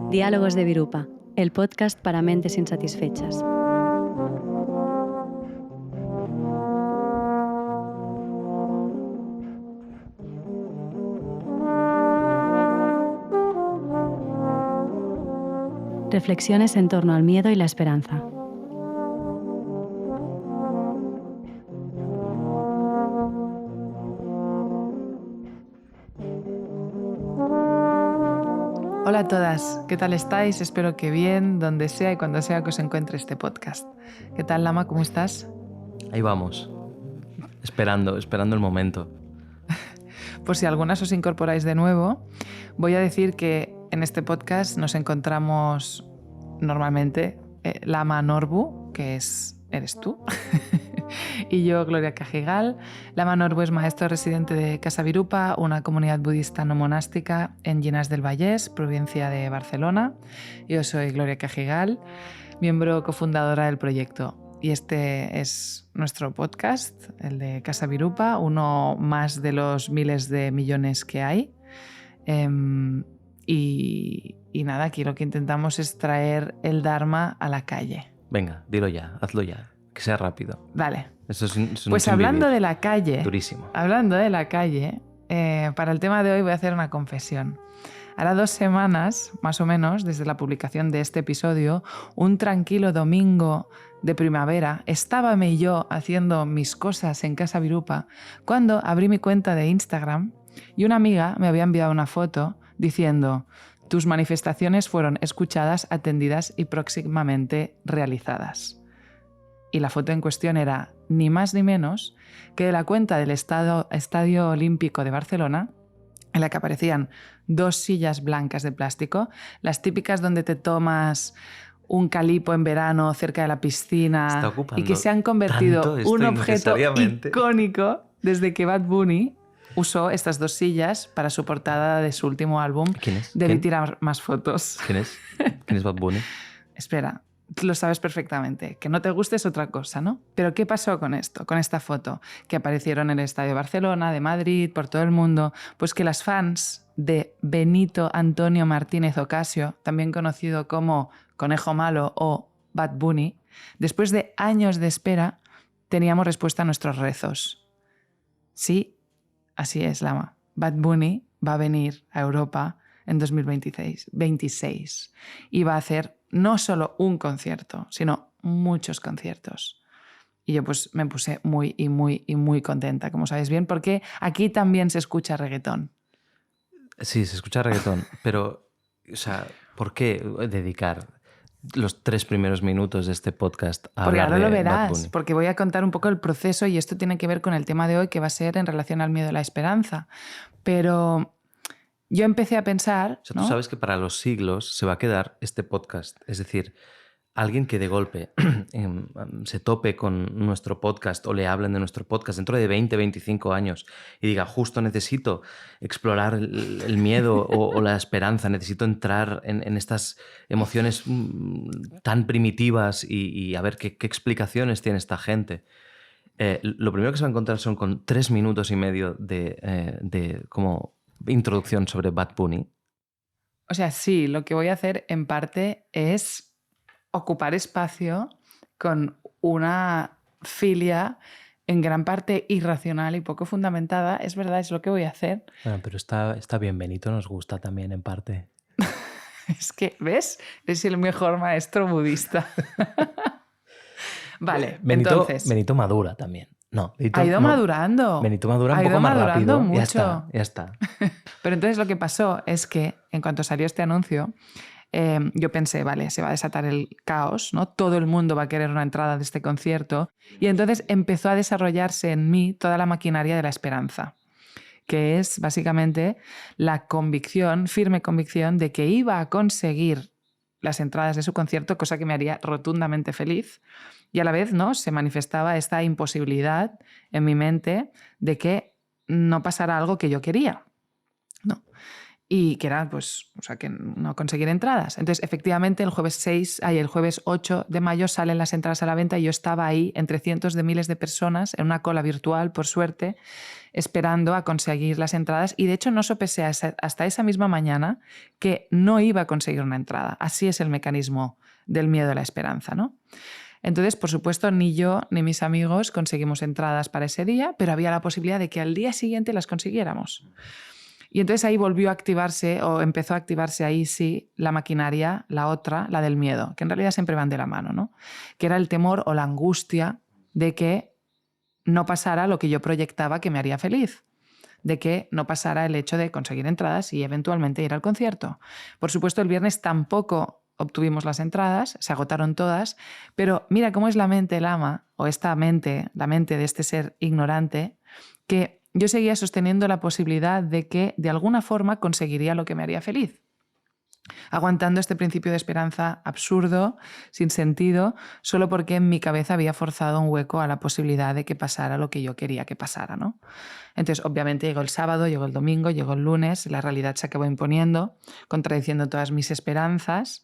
Diálogos de Virupa, el podcast para mentes insatisfechas. Reflexiones en torno al miedo y la esperanza. Hola a todas, ¿qué tal estáis? Espero que bien, donde sea y cuando sea que os encuentre este podcast. ¿Qué tal, Lama? ¿Cómo estás? Ahí vamos, esperando el momento. Por si algunas os incorporáis de nuevo, voy a decir que en este podcast nos encontramos normalmente Lama Norbu, que eres tú, y yo, Gloria Cajigal. Lama Norbu es maestro residente de Casa Virupa, una comunidad budista no monástica en Llinars del Vallès, provincia de Barcelona. Yo soy Gloria Cajigal, miembro cofundadora del proyecto. Y este es nuestro podcast, el de Casa Virupa, uno más de los miles de millones que hay. Y nada, aquí lo que intentamos es traer el Dharma a la calle. Venga, dilo ya, hazlo ya, que sea rápido. Vale. Eso es Pues hablando de la calle, durísimo. Hablando de la calle, para el tema de hoy voy a hacer una confesión. Hará 2 semanas, más o menos, desde la publicación de este episodio, un tranquilo domingo de primavera, estábame yo haciendo mis cosas en Casa Virupa cuando abrí mi cuenta de Instagram y una amiga me había enviado una foto diciendo: tus manifestaciones fueron escuchadas, atendidas y próximamente realizadas. Y la foto en cuestión era ni más ni menos que de la cuenta del Estadio Olímpico de Barcelona, en la que aparecían 2 sillas blancas de plástico, las típicas donde te tomas un calipo en verano cerca de la piscina y que se han convertido en un objeto icónico desde que Bad Bunny usó estas 2 sillas para su portada de su último álbum. ¿Quién es? Debí tirar más fotos. ¿Quién es Bad Bunny? Espera, lo sabes perfectamente. Que no te guste es otra cosa, ¿no? Pero ¿qué pasó con esto, con esta foto? Que aparecieron en el Estadio de Barcelona, de Madrid, por todo el mundo. Pues que las fans de Benito Antonio Martínez Ocasio, también conocido como Conejo Malo o Bad Bunny, después de años de espera, teníamos respuesta a nuestros rezos. Sí, así es, Lama. Bad Bunny va a venir a Europa en 2026 y va a hacer no solo un concierto, sino muchos conciertos. Y yo pues me puse muy contenta, como sabéis bien, porque aquí también se escucha reggaetón. Sí, se escucha reggaetón, pero, o sea, ¿por qué dedicar los 3 primeros minutos de este podcast a porque hablar ahora de lo verás, Bad Bunny? porque voy a contar un poco el proceso y esto tiene que ver con el tema de hoy, que va a ser en relación al miedo y la esperanza. Pero yo empecé a pensar... O sea, ¿no? tú sabes que para los siglos se va a quedar este podcast. Es decir, alguien que de golpe se tope con nuestro podcast o le hablen de nuestro podcast dentro de 20, 25 años y diga, justo necesito explorar el miedo o la esperanza, necesito entrar en estas emociones tan primitivas y a ver qué explicaciones tiene esta gente. Lo primero que se va a encontrar son con 3 minutos y medio de como introducción sobre Bad Bunny. O sea, sí, lo que voy a hacer en parte es ocupar espacio con una filia en gran parte irracional y poco fundamentada. Es verdad, es lo que voy a hacer. Bueno, pero está bien, Benito nos gusta también en parte. Es que, ¿ves? Es el mejor maestro budista. Vale, entonces... Benito madura también. No, Benito, ha ido madurando. Benito madura un poco más rápido. Mucho. Ya está. Pero entonces lo que pasó es que en cuanto salió este anuncio, yo pensé, vale, se va a desatar el caos, ¿no? Todo el mundo va a querer una entrada de este concierto. Y entonces empezó a desarrollarse en mí toda la maquinaria de la esperanza, que es básicamente la convicción, firme convicción, de que iba a conseguir las entradas de su concierto, cosa que me haría rotundamente feliz. Y a la vez, ¿no?, se manifestaba esta imposibilidad en mi mente de que no pasara algo que yo quería, ¿no? y que era, pues, o sea, que no conseguir entradas. Entonces, efectivamente, el jueves 8 de mayo salen las entradas a la venta y yo estaba ahí entre cientos de miles de personas en una cola virtual, por suerte, esperando a conseguir las entradas. Y de hecho no sopesé hasta esa misma mañana que no iba a conseguir una entrada. Así es el mecanismo del miedo a la esperanza, ¿no? Entonces, por supuesto, ni yo ni mis amigos conseguimos entradas para ese día, pero había la posibilidad de que al día siguiente las consiguiéramos. Y entonces ahí volvió a activarse, o empezó a activarse ahí sí, la maquinaria, la otra, la del miedo, que en realidad siempre van de la mano, ¿no? Que era el temor o la angustia de que no pasara lo que yo proyectaba que me haría feliz, de que no pasara el hecho de conseguir entradas y eventualmente ir al concierto. Por supuesto, el viernes tampoco obtuvimos las entradas, se agotaron todas, pero mira cómo es la mente lama, o esta mente, la mente de este ser ignorante, que yo seguía sosteniendo la posibilidad de que de alguna forma conseguiría lo que me haría feliz. Aguantando este principio de esperanza absurdo, sin sentido, solo porque en mi cabeza había forzado un hueco a la posibilidad de que pasara lo que yo quería que pasara, ¿no? Entonces, obviamente, llegó el sábado, llegó el domingo, llegó el lunes, la realidad se acabó imponiendo, contradiciendo todas mis esperanzas,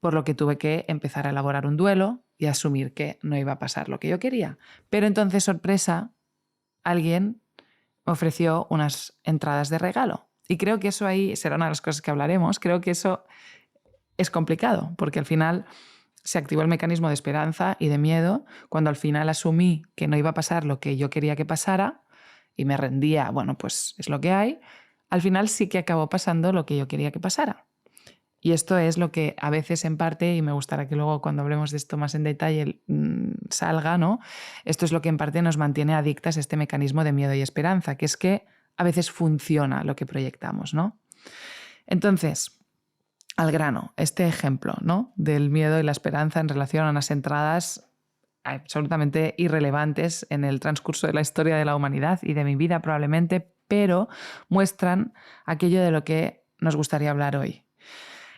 por lo que tuve que empezar a elaborar un duelo y asumir que no iba a pasar lo que yo quería. Pero entonces, sorpresa, alguien me ofreció unas entradas de regalo. Y creo que eso ahí será una de las cosas que hablaremos. Creo que eso es complicado, porque al final se activó el mecanismo de esperanza y de miedo cuando al final asumí que no iba a pasar lo que yo quería que pasara y me rendía, bueno, pues es lo que hay. Al final sí que acabó pasando lo que yo quería que pasara. Y esto es lo que a veces en parte, y me gustará que luego cuando hablemos de esto más en detalle salga, ¿no? Esto es lo que en parte nos mantiene adictas a este mecanismo de miedo y esperanza, que es que a veces funciona lo que proyectamos, ¿no? Entonces, al grano, este ejemplo, ¿no?, del miedo y la esperanza en relación a unas entradas absolutamente irrelevantes en el transcurso de la historia de la humanidad y de mi vida probablemente, pero muestran aquello de lo que nos gustaría hablar hoy.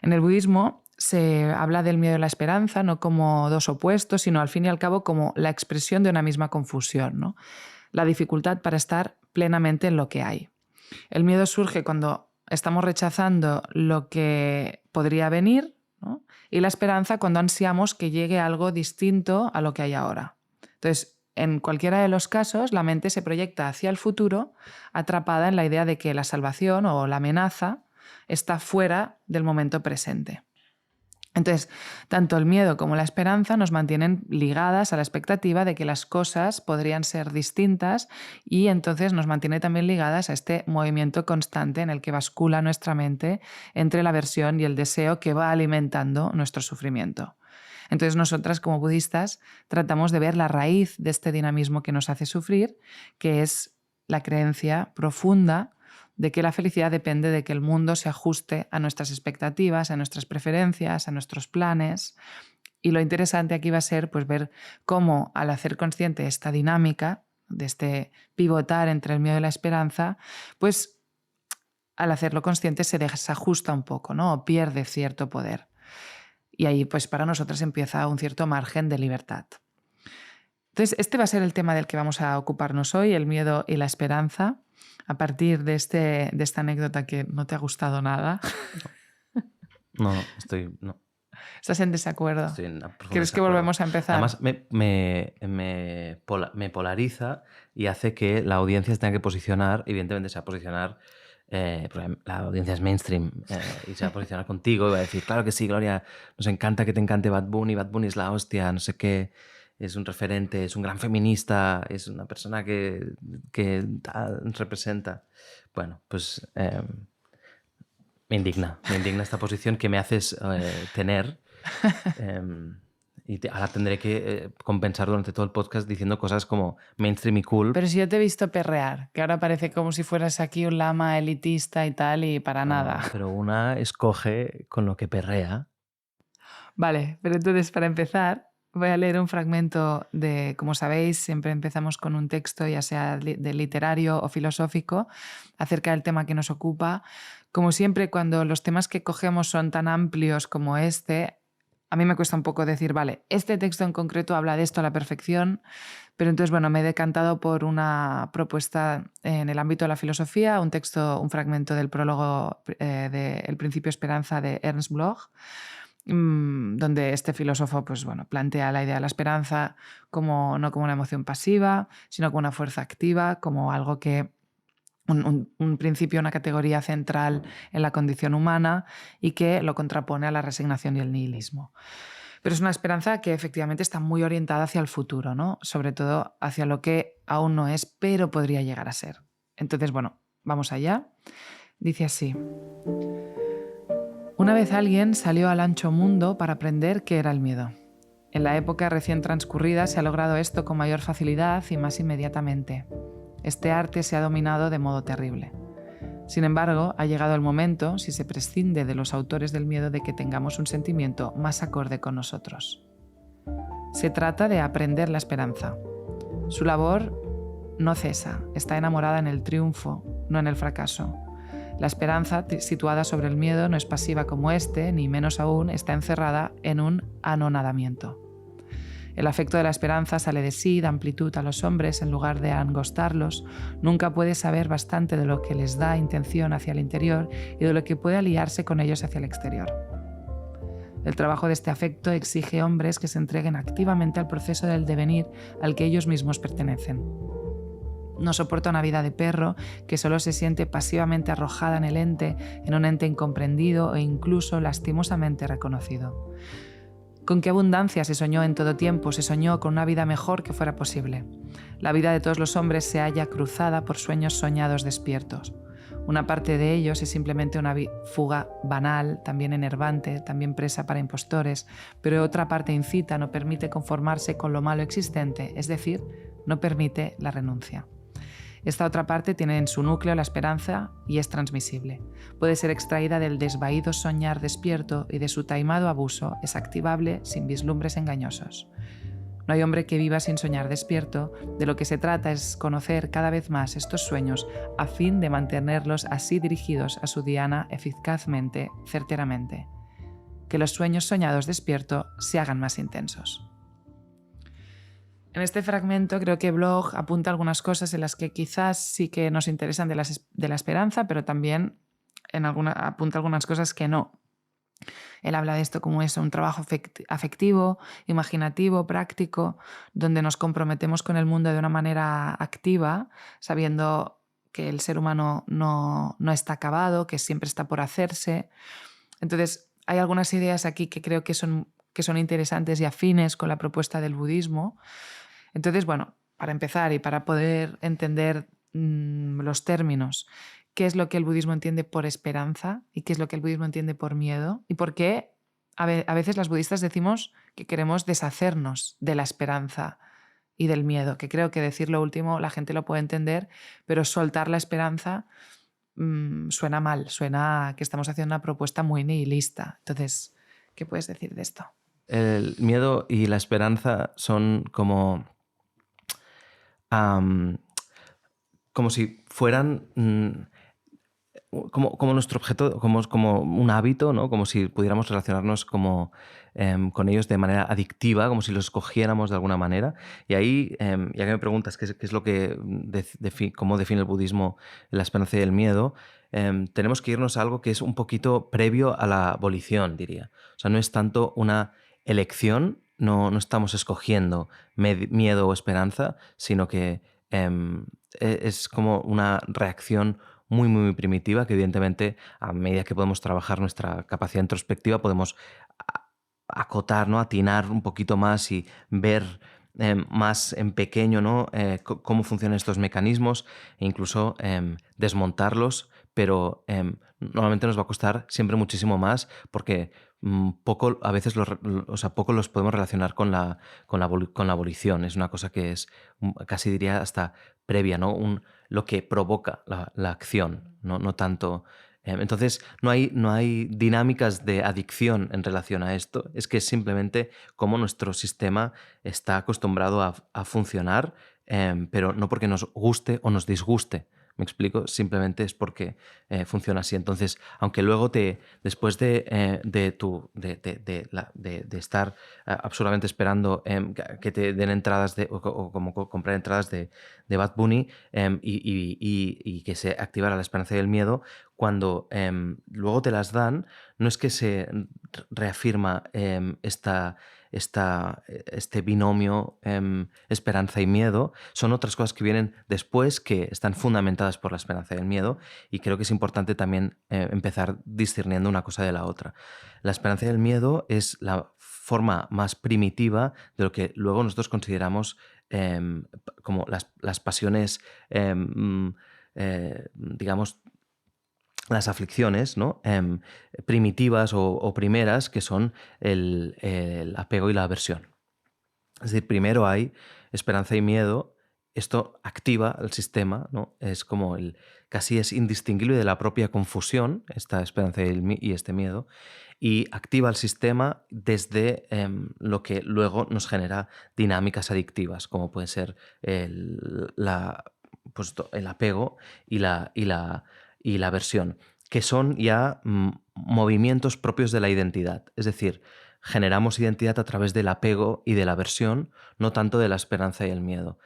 En el budismo se habla del miedo y la esperanza no como dos opuestos, sino al fin y al cabo como la expresión de una misma confusión, ¿no? La dificultad para estar plenamente en lo que hay. El miedo surge cuando estamos rechazando lo que podría venir, ¿no?, y la esperanza cuando ansiamos que llegue algo distinto a lo que hay ahora. Entonces, en cualquiera de los casos, la mente se proyecta hacia el futuro, atrapada en la idea de que la salvación o la amenaza está fuera del momento presente. Entonces, tanto el miedo como la esperanza nos mantienen ligadas a la expectativa de que las cosas podrían ser distintas y entonces nos mantiene también ligadas a este movimiento constante en el que bascula nuestra mente entre la aversión y el deseo que va alimentando nuestro sufrimiento. Entonces nosotras como budistas tratamos de ver la raíz de este dinamismo que nos hace sufrir, que es la creencia profunda de que la felicidad depende de que el mundo se ajuste a nuestras expectativas, a nuestras preferencias, a nuestros planes. Y lo interesante aquí va a ser pues, ver cómo al hacer consciente esta dinámica, de este pivotar entre el miedo y la esperanza, pues al hacerlo consciente se desajusta un poco, ¿no?, o pierde cierto poder. Y ahí pues para nosotras empieza un cierto margen de libertad. Entonces, este va a ser el tema del que vamos a ocuparnos hoy, el miedo y la esperanza, a partir de esta anécdota que no te ha gustado nada. No. ¿Estás en desacuerdo? Estoy en profundo ¿Crees que desacuerdo. volvemos a empezar? Además, me polariza y hace que la audiencia se tenga que posicionar, evidentemente se va a posicionar, porque la audiencia es mainstream, y se va a posicionar contigo y va a decir, claro que sí, Gloria, nos encanta que te encante Bad Bunny es la hostia, no sé qué, es un referente, es un gran feminista, es una persona que representa. Bueno, pues me indigna esta posición que me haces tener. Ahora tendré que compensar durante todo el podcast diciendo cosas como mainstream y cool. Pero si yo te he visto perrear, que ahora parece como si fueras aquí un lama elitista y tal, y para nada. Pero una escoge con lo que perrea. Vale, pero entonces para empezar voy a leer un fragmento de, como sabéis, siempre empezamos con un texto, ya sea de literario o filosófico, acerca del tema que nos ocupa. Como siempre, cuando los temas que cogemos son tan amplios como este, a mí me cuesta un poco decir, vale, este texto en concreto habla de esto a la perfección, pero entonces, bueno, me he decantado por una propuesta en el ámbito de la filosofía, un fragmento del prólogo de El principio esperanza de Ernst Bloch, donde este filósofo pues, bueno, plantea la idea de la esperanza no como una emoción pasiva, sino como una fuerza activa, como algo que un principio, una categoría central en la condición humana y que lo contrapone a la resignación y el nihilismo. Pero es una esperanza que efectivamente está muy orientada hacia el futuro, ¿no? Sobre todo hacia lo que aún no es, pero podría llegar a ser. Entonces, bueno, vamos allá. Dice así: una vez alguien salió al ancho mundo para aprender qué era el miedo. En la época recién transcurrida se ha logrado esto con mayor facilidad y más inmediatamente. Este arte se ha dominado de modo terrible. Sin embargo, ha llegado el momento, si se prescinde de los autores del miedo, de que tengamos un sentimiento más acorde con nosotros. Se trata de aprender la esperanza. Su labor no cesa, está enamorada en el triunfo, no en el fracaso. La esperanza, situada sobre el miedo, no es pasiva como este, ni menos aún está encerrada en un anonadamiento. El afecto de la esperanza sale de sí, da amplitud a los hombres en lugar de angostarlos, nunca puede saber bastante de lo que les da intención hacia el interior y de lo que puede aliarse con ellos hacia el exterior. El trabajo de este afecto exige hombres que se entreguen activamente al proceso del devenir al que ellos mismos pertenecen. No soporta una vida de perro que solo se siente pasivamente arrojada en un ente incomprendido e incluso lastimosamente reconocido. Con qué abundancia se soñó en todo tiempo, se soñó con una vida mejor que fuera posible. La vida de todos los hombres se halla cruzada por sueños soñados despiertos. Una parte de ellos es simplemente una fuga banal, también enervante, también presa para impostores, pero otra parte incita, no permite conformarse con lo malo existente, es decir, no permite la renuncia. Esta otra parte tiene en su núcleo la esperanza y es transmisible. Puede ser extraída del desvaído soñar despierto y de su taimado abuso, es activable sin vislumbres engañosos. No hay hombre que viva sin soñar despierto, de lo que se trata es conocer cada vez más estos sueños a fin de mantenerlos así dirigidos a su diana eficazmente, certeramente. Que los sueños soñados despierto se hagan más intensos. En este fragmento creo que Bloch apunta algunas cosas en las que quizás sí que nos interesan de la esperanza, pero también apunta algunas cosas que no. Él habla de esto como un trabajo afectivo, imaginativo, práctico, donde nos comprometemos con el mundo de una manera activa, sabiendo que el ser humano no está acabado, que siempre está por hacerse. Entonces, hay algunas ideas aquí que creo que son interesantes y afines con la propuesta del budismo. Entonces, bueno, para empezar y para poder entender los términos, qué es lo que el budismo entiende por esperanza y qué es lo que el budismo entiende por miedo y por qué a veces las budistas decimos que queremos deshacernos de la esperanza y del miedo, que creo que decir lo último la gente lo puede entender, pero soltar la esperanza suena mal, suena que estamos haciendo una propuesta muy nihilista. Entonces, ¿qué puedes decir de esto? El miedo y la esperanza son como si fueran como nuestro objeto, como un hábito, ¿no? Como si pudiéramos relacionarnos con ellos de manera adictiva, como si los escogiéramos de alguna manera. Y ahí, ya que me preguntas qué es lo que cómo define el budismo la esperanza y el miedo, tenemos que irnos a algo que es un poquito previo a la abolición, diría. O sea, no es tanto una elección, no estamos escogiendo miedo o esperanza, sino que es como una reacción muy, muy primitiva que evidentemente a medida que podemos trabajar nuestra capacidad introspectiva podemos acotar, ¿no? Atinar un poquito más y ver más en pequeño, ¿no? Cómo funcionan estos mecanismos e incluso desmontarlos, pero normalmente nos va a costar siempre muchísimo más porque a veces poco los podemos relacionar con la abolición. Es una cosa que es casi diría hasta previa, ¿no? Lo que provoca la acción, no tanto. Entonces no hay dinámicas de adicción en relación a esto, es que es simplemente cómo nuestro sistema está acostumbrado a funcionar, pero no porque nos guste o nos disguste, ¿Me explico? Simplemente es porque funciona así. Entonces, aunque luego después de estar absurdamente esperando que te den entradas o como comprar entradas de Bad Bunny y que se activara la esperanza y el miedo, cuando luego te las dan, no es que se reafirma este binomio esperanza y miedo, son otras cosas que vienen después que están fundamentadas por la esperanza y el miedo, y creo que es importante también empezar discerniendo una cosa de la otra. La esperanza y el miedo es la forma más primitiva de lo que luego nosotros consideramos como las pasiones, digamos, las aflicciones, ¿no? Primitivas o primeras, que son el apego y la aversión. Es decir, primero hay esperanza y miedo, esto activa el sistema, ¿no? Es como casi es indistinguible de la propia confusión, esta esperanza y este miedo, y activa el sistema desde lo que luego nos genera dinámicas adictivas, como puede ser el apego y la aversión, que son ya movimientos propios de la identidad. Es decir, generamos identidad a través del apego y de la aversión, no tanto de la esperanza y el miedo.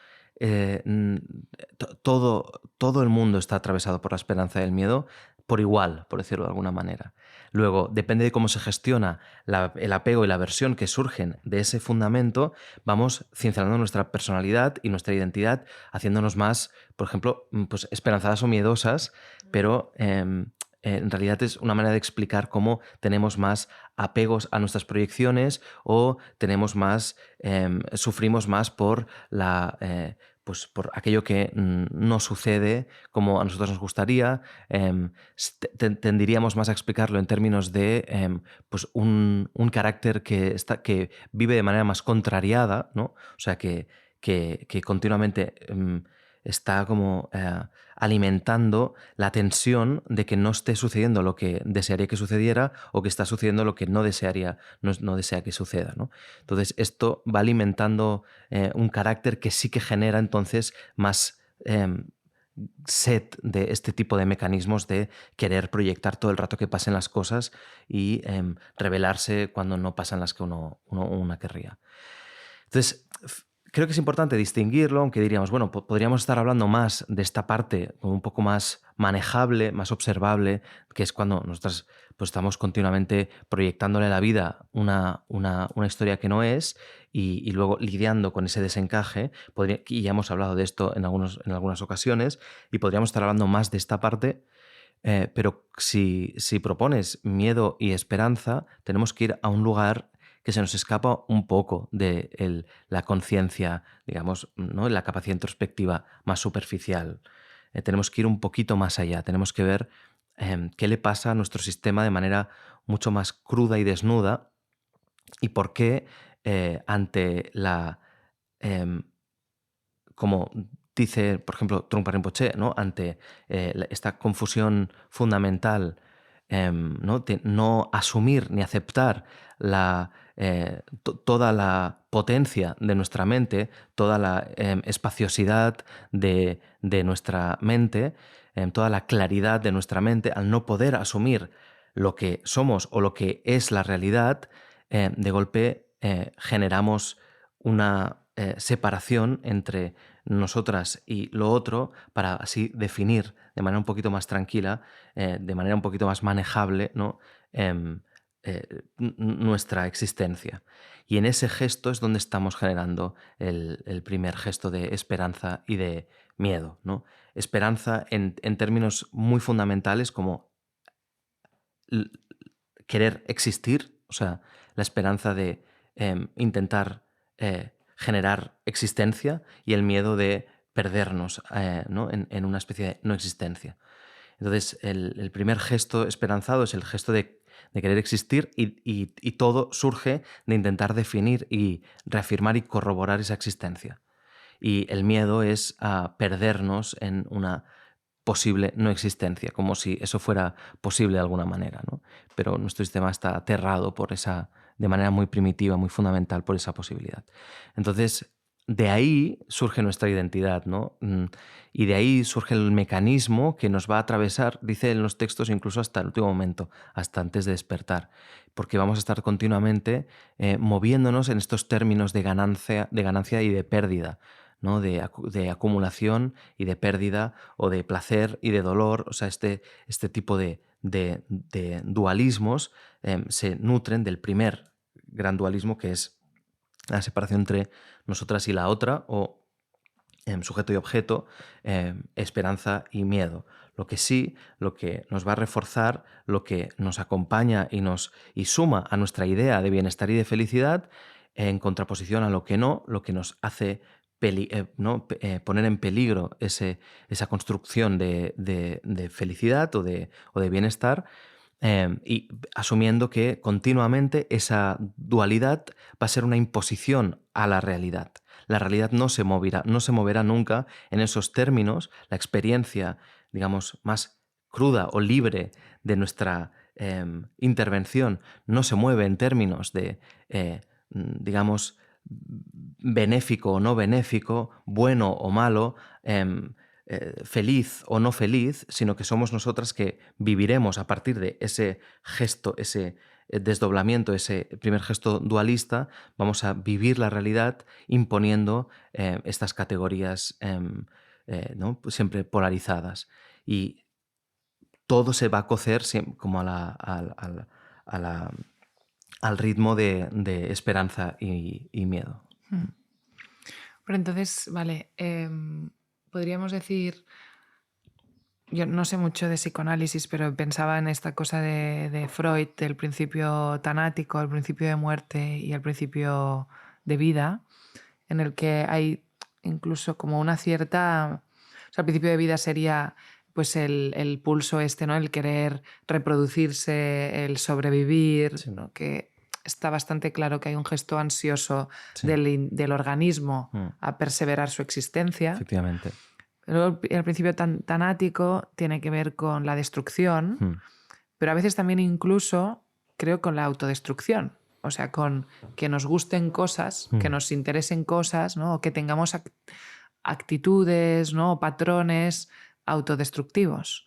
Todo el mundo está atravesado por la esperanza y el miedo por igual, por decirlo de alguna manera. Luego, depende de cómo se gestiona el apego y la aversión que surgen de ese fundamento, vamos cincelando nuestra personalidad y nuestra identidad, haciéndonos más, por ejemplo, pues esperanzadas o miedosas, pero en realidad es una manera de explicar cómo tenemos más apegos a nuestras proyecciones o tenemos más, sufrimos más por por aquello que no sucede como a nosotros nos gustaría. Tendiríamos más a explicarlo en términos de pues un carácter que vive de manera más contrariada, ¿no? O sea, que continuamente está como alimentando la tensión de que no esté sucediendo lo que desearía que sucediera o que está sucediendo lo que no desea que suceda, ¿no? Entonces esto va alimentando un carácter que sí que genera entonces más set de este tipo de mecanismos de querer proyectar todo el rato que pasen las cosas y rebelarse cuando no pasan las que uno querría. Entonces, creo que es importante distinguirlo, aunque diríamos, bueno, podríamos estar hablando más de esta parte como un poco más manejable, más observable, que es cuando nosotros pues, estamos continuamente proyectándole a la vida una historia que no es y luego lidiando con ese desencaje. Y ya hemos hablado de esto en algunas ocasiones y podríamos estar hablando más de esta parte, pero si propones miedo y esperanza, tenemos que ir a un lugar que se nos escapa un poco de la conciencia, digamos, ¿no? La capacidad introspectiva más superficial. Tenemos que ir un poquito más allá, tenemos que ver qué le pasa a nuestro sistema de manera mucho más cruda y desnuda y por qué ante como dice, por ejemplo, Trungpa Rinpoche, ¿no? Ante esta confusión fundamental, ¿no? De no asumir ni aceptar toda la potencia de nuestra mente, toda la espaciosidad de nuestra mente, toda la claridad de nuestra mente, al no poder asumir lo que somos o lo que es la realidad, de golpe generamos una separación entre nosotras y lo otro para así definir de manera un poquito más tranquila, de manera un poquito más manejable, ¿no? Nuestra existencia. Y en ese gesto es donde estamos generando el primer gesto de esperanza y de miedo, ¿no? Esperanza en términos muy fundamentales como querer existir, o sea, la esperanza de intentar generar existencia y el miedo de perdernos ¿no? en una especie de no existencia. Entonces, el primer gesto esperanzado es el gesto de querer existir y todo surge de intentar definir y reafirmar y corroborar esa existencia. Y el miedo es a perdernos en una posible no existencia, como si eso fuera posible de alguna manera, ¿no? Pero nuestro sistema está aterrado por de manera muy primitiva, muy fundamental, por esa posibilidad. Entonces, de ahí surge nuestra identidad, ¿no? Y de ahí surge el mecanismo que nos va a atravesar, dice en los textos, incluso hasta el último momento, hasta antes de despertar, porque vamos a estar continuamente moviéndonos en estos términos de ganancia y de pérdida, ¿no? De acumulación y de pérdida, o de placer y de dolor. O sea, este tipo de dualismos se nutren del primer gran dualismo, que es la separación entre nosotras y la otra, o sujeto y objeto, esperanza y miedo. Lo que nos va a reforzar, lo que nos acompaña y suma a nuestra idea de bienestar y de felicidad, en contraposición a lo que nos hace poner en peligro esa construcción de felicidad o de bienestar, y asumiendo que continuamente esa dualidad va a ser una imposición a la realidad. La realidad no se moverá nunca en esos términos. La experiencia, digamos, más cruda o libre de nuestra intervención no se mueve en términos de, digamos, benéfico o no benéfico, bueno o malo, feliz o no feliz, sino que somos nosotras que viviremos a partir de ese gesto, ese desdoblamiento, ese primer gesto dualista. Vamos a vivir la realidad imponiendo estas categorías, ¿no? Siempre polarizadas. Y todo se va a cocer como al ritmo de esperanza y miedo. Pero entonces, vale, podríamos decir, yo no sé mucho de psicoanálisis, pero pensaba en esta cosa de Freud, del principio tanático, el principio de muerte y el principio de vida, en el que hay incluso como una cierta... O sea, el principio de vida sería pues el pulso este, ¿no? El querer reproducirse, el sobrevivir, Sí. ¿no? Que está bastante claro que hay un gesto ansioso Sí. del organismo a perseverar su existencia. Efectivamente. Luego el principio tanático tiene que ver con la destrucción, pero a veces también incluso creo con la autodestrucción. O sea, con que nos gusten cosas, que nos interesen cosas, ¿no? O que tengamos actitudes, ¿no? O patrones autodestructivos.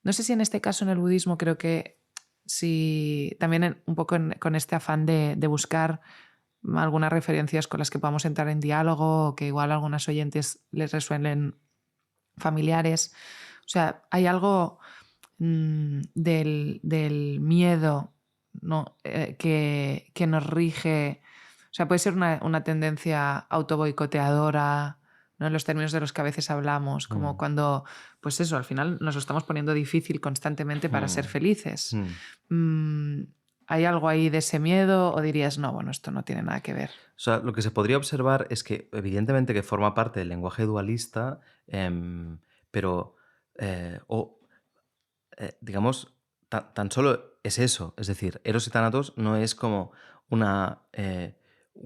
No sé si en este caso en el budismo creo que sí, también un poco con este afán de buscar algunas referencias con las que podamos entrar en diálogo, o que igual a algunas oyentes les resuenen familiares. O sea, hay algo del miedo, ¿no? Que nos rige. O sea, puede ser una tendencia autoboicoteadora, ¿no? En los términos de los que a veces hablamos, como cuando, pues eso, al final nos lo estamos poniendo difícil constantemente para ser felices. ¿Hay algo ahí de ese miedo o dirías, no, bueno, esto no tiene nada que ver? O sea, lo que se podría observar es que evidentemente que forma parte del lenguaje dualista, pero, digamos, tan solo es eso. Es decir, Eros y Thanatos no es como una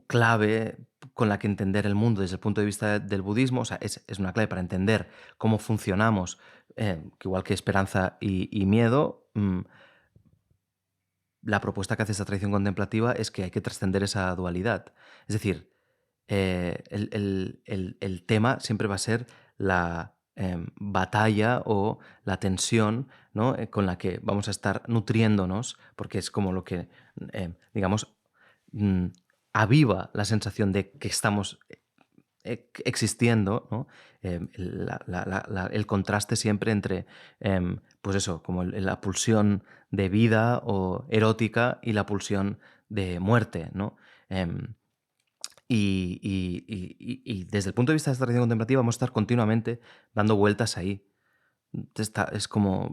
clave con la que entender el mundo desde el punto de vista del budismo. O sea, es una clave para entender cómo funcionamos, que igual que esperanza y miedo. La propuesta que hace esta tradición contemplativa es que hay que trascender esa dualidad. Es decir, el tema siempre va a ser la batalla o la tensión, ¿no? Con la que vamos a estar nutriéndonos, porque es como lo que, digamos, aviva la sensación de que estamos existiendo, ¿no? El contraste siempre entre, pues eso, como la pulsión de vida o erótica y la pulsión de muerte, ¿no? Y desde el punto de vista de esta tradición contemplativa vamos a estar continuamente dando vueltas ahí. Es como...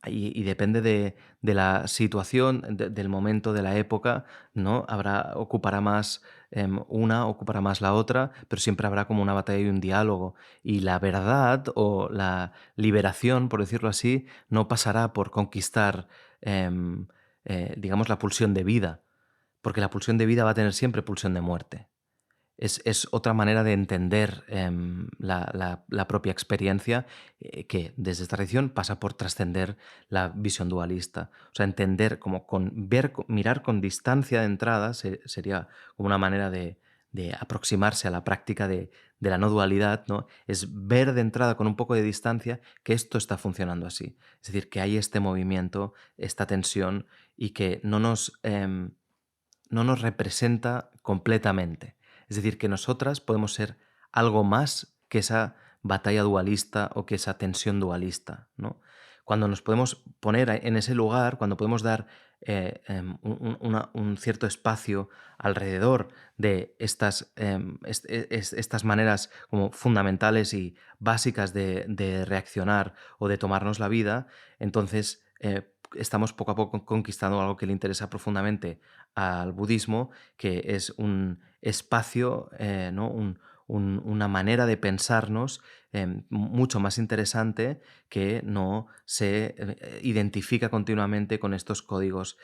y depende de la situación, del momento, de la época, ¿no? Ocupará más una, ocupará más la otra, pero siempre habrá como una batalla y un diálogo. Y la verdad o la liberación, por decirlo así, no pasará por conquistar, digamos, la pulsión de vida, porque la pulsión de vida va a tener siempre pulsión de muerte. Es otra manera de entender la propia experiencia, que desde esta tradición pasa por trascender la visión dualista. O sea, entender como mirar con distancia de entrada sería como una manera de de aproximarse a la práctica de la no dualidad, ¿no? Es ver de entrada con un poco de distancia que esto está funcionando así. Es decir, que hay este movimiento, esta tensión y que no nos representa completamente. Es decir, que nosotras podemos ser algo más que esa batalla dualista o que esa tensión dualista, ¿no? Cuando nos podemos poner en ese lugar, cuando podemos dar un cierto espacio alrededor de estas maneras como fundamentales y básicas de reaccionar o de tomarnos la vida, entonces estamos poco a poco conquistando algo que le interesa profundamente al budismo, que es un espacio, ¿no? Una manera de pensarnos mucho más interesante, que no se identifica continuamente con estos códigos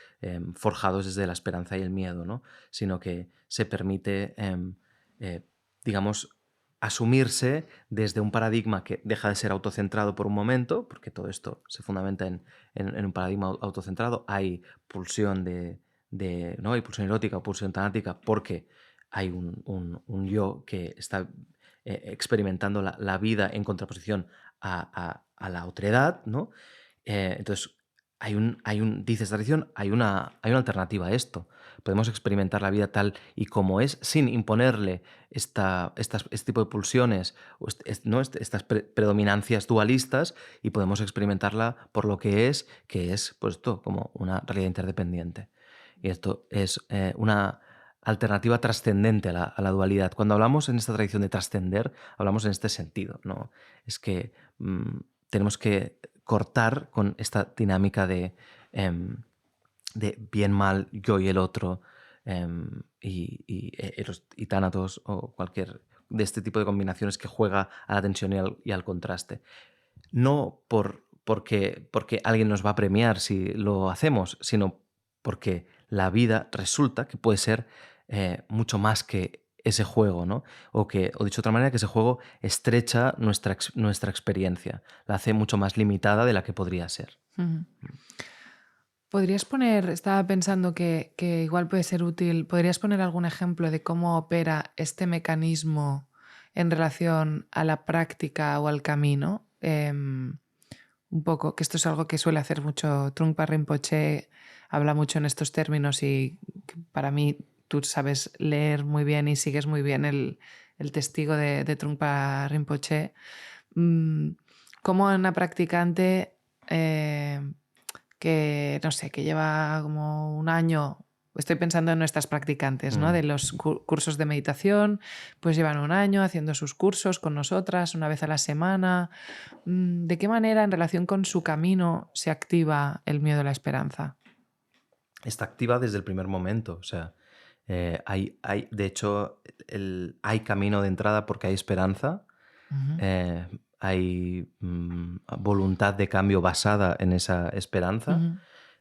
forjados desde la esperanza y el miedo, ¿no? Sino que se permite, digamos, asumirse desde un paradigma que deja de ser autocentrado por un momento, porque todo esto se fundamenta en un paradigma autocentrado. Hay pulsión ¿no? Hay pulsión erótica o pulsión tanática porque hay un yo que está experimentando la vida en contraposición a la otredad, ¿no? Entonces, dice esta tradición, hay una alternativa a esto. Podemos experimentar la vida tal y como es, sin imponerle este tipo de pulsiones, o ¿no? Estas predominancias dualistas, y podemos experimentarla por lo que es pues esto, como una realidad interdependiente. Y esto es una alternativa trascendente a la dualidad. Cuando hablamos en esta tradición de trascender, hablamos en este sentido, ¿no? Es que tenemos que cortar con esta dinámica de bien, mal, yo y el otro, y tánatos, o cualquier de este tipo de combinaciones que juega a la tensión y al contraste. No porque alguien nos va a premiar si lo hacemos, sino porque la vida resulta que puede ser mucho más que ese juego, ¿no? O dicho de otra manera, que ese juego estrecha nuestra experiencia, la hace mucho más limitada de la que podría ser. Uh-huh. ¿Podrías poner, estaba pensando que igual puede ser útil, ¿podrías poner algún ejemplo de cómo opera este mecanismo en relación a la práctica o al camino? Un poco, que esto es algo que suele hacer mucho Trungpa Rinpoche, habla mucho en estos términos, y para mí tú sabes leer muy bien y sigues muy bien el testigo de Trungpa Rinpoche. Como una practicante que, no sé, que lleva como un año, estoy pensando en nuestras practicantes, ¿no? De los cursos de meditación, pues llevan un año haciendo sus cursos con nosotras, una vez a la semana. ¿De qué manera, en relación con su camino, se activa el miedo a la esperanza? Está activa desde el primer momento. O sea, de hecho, hay camino de entrada porque hay esperanza. Uh-huh. Hay voluntad de cambio basada en esa esperanza. Uh-huh.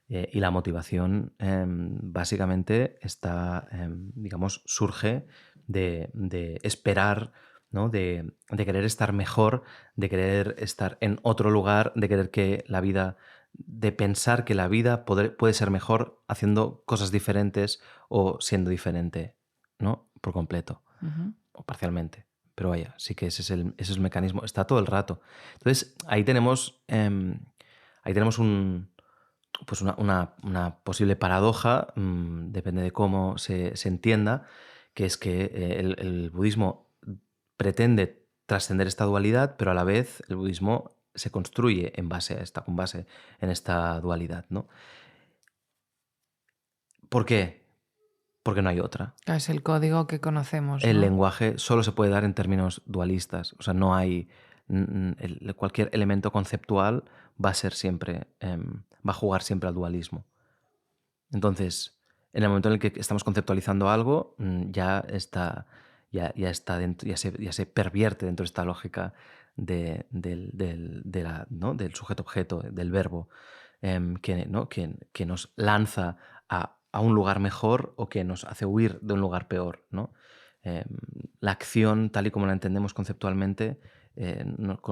Y la motivación básicamente está, digamos, surge de esperar, ¿no? De querer estar mejor, de querer estar en otro lugar, de querer que la vida, de pensar que la vida puede ser mejor haciendo cosas diferentes o siendo diferente, ¿no? Por completo, Uh-huh. o parcialmente. Pero vaya, sí que ese es el mecanismo, está todo el rato. Entonces, ahí tenemos pues una posible paradoja, depende de cómo se entienda, que es que el budismo pretende trascender esta dualidad, pero a la vez el budismo se construye con base en esta dualidad, ¿no? ¿Por qué? Porque no hay otra. Es el código que conocemos, El ¿no? lenguaje solo se puede dar en términos dualistas. O sea, no hay cualquier elemento conceptual va a ser siempre, va a jugar siempre al dualismo. Entonces, en el momento en el que estamos conceptualizando algo, ya está dentro, ya se pervierte dentro de esta lógica ¿no? del sujeto-objeto, del verbo, que nos lanza a un lugar mejor o que nos hace huir de un lugar peor, ¿no? La acción, tal y como la entendemos conceptualmente,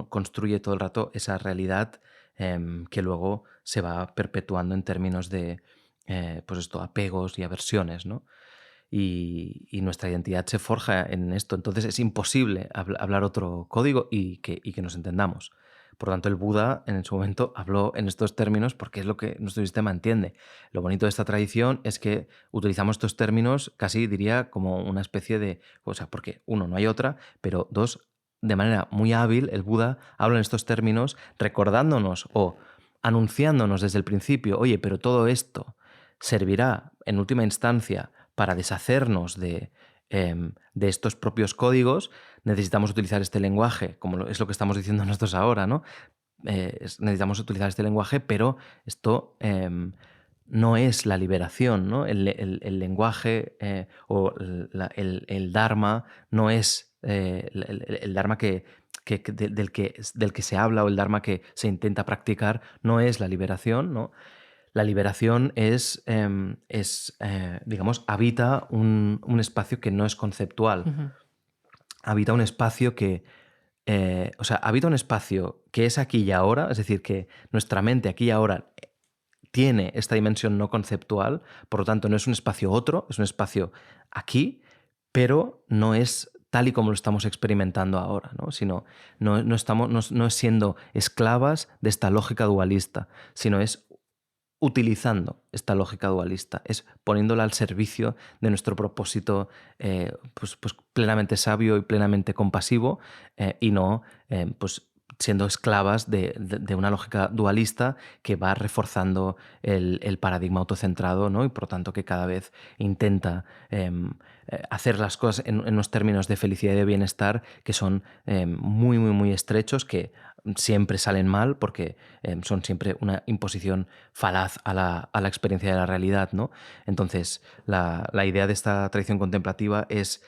construye todo el rato esa realidad que luego se va perpetuando en términos de pues esto, apegos y aversiones, ¿no? y nuestra identidad se forja en esto. Entonces es imposible hablar otro código y que nos entendamos. Por tanto, el Buda en su momento habló en estos términos porque es lo que nuestro sistema entiende. Lo bonito de esta tradición es que utilizamos estos términos casi, diría, como una especie de... O sea, porque uno, no hay otra, pero dos, de manera muy hábil, el Buda habla en estos términos recordándonos o anunciándonos desde el principio, oye, pero todo esto servirá en última instancia para deshacernos de estos propios códigos. Necesitamos utilizar este lenguaje, como es lo que estamos diciendo nosotros ahora, ¿no? Necesitamos utilizar este lenguaje, pero esto no es la liberación, ¿no? El lenguaje o el Dharma no es el Dharma del que se habla o el Dharma que se intenta practicar, no es la liberación, ¿no? La liberación digamos, habita un espacio que no es conceptual. Habita un espacio que, habita un espacio que es aquí y ahora, es decir, que nuestra mente aquí y ahora tiene esta dimensión no conceptual, por lo tanto no es un espacio otro, es un espacio aquí, pero no es tal y como lo estamos experimentando ahora, ¿no? Sino no es siendo esclavas de esta lógica dualista, sino es utilizando esta lógica dualista, es poniéndola al servicio de nuestro propósito pues plenamente sabio y plenamente compasivo y no pues siendo esclavas de una lógica dualista que va reforzando el paradigma autocentrado, ¿no? Y por tanto que cada vez intenta hacer las cosas en unos términos de felicidad y de bienestar que son muy, muy, muy estrechos, que siempre salen mal porque son siempre una imposición falaz a la experiencia de la realidad, ¿no? Entonces, la idea de esta tradición contemplativa es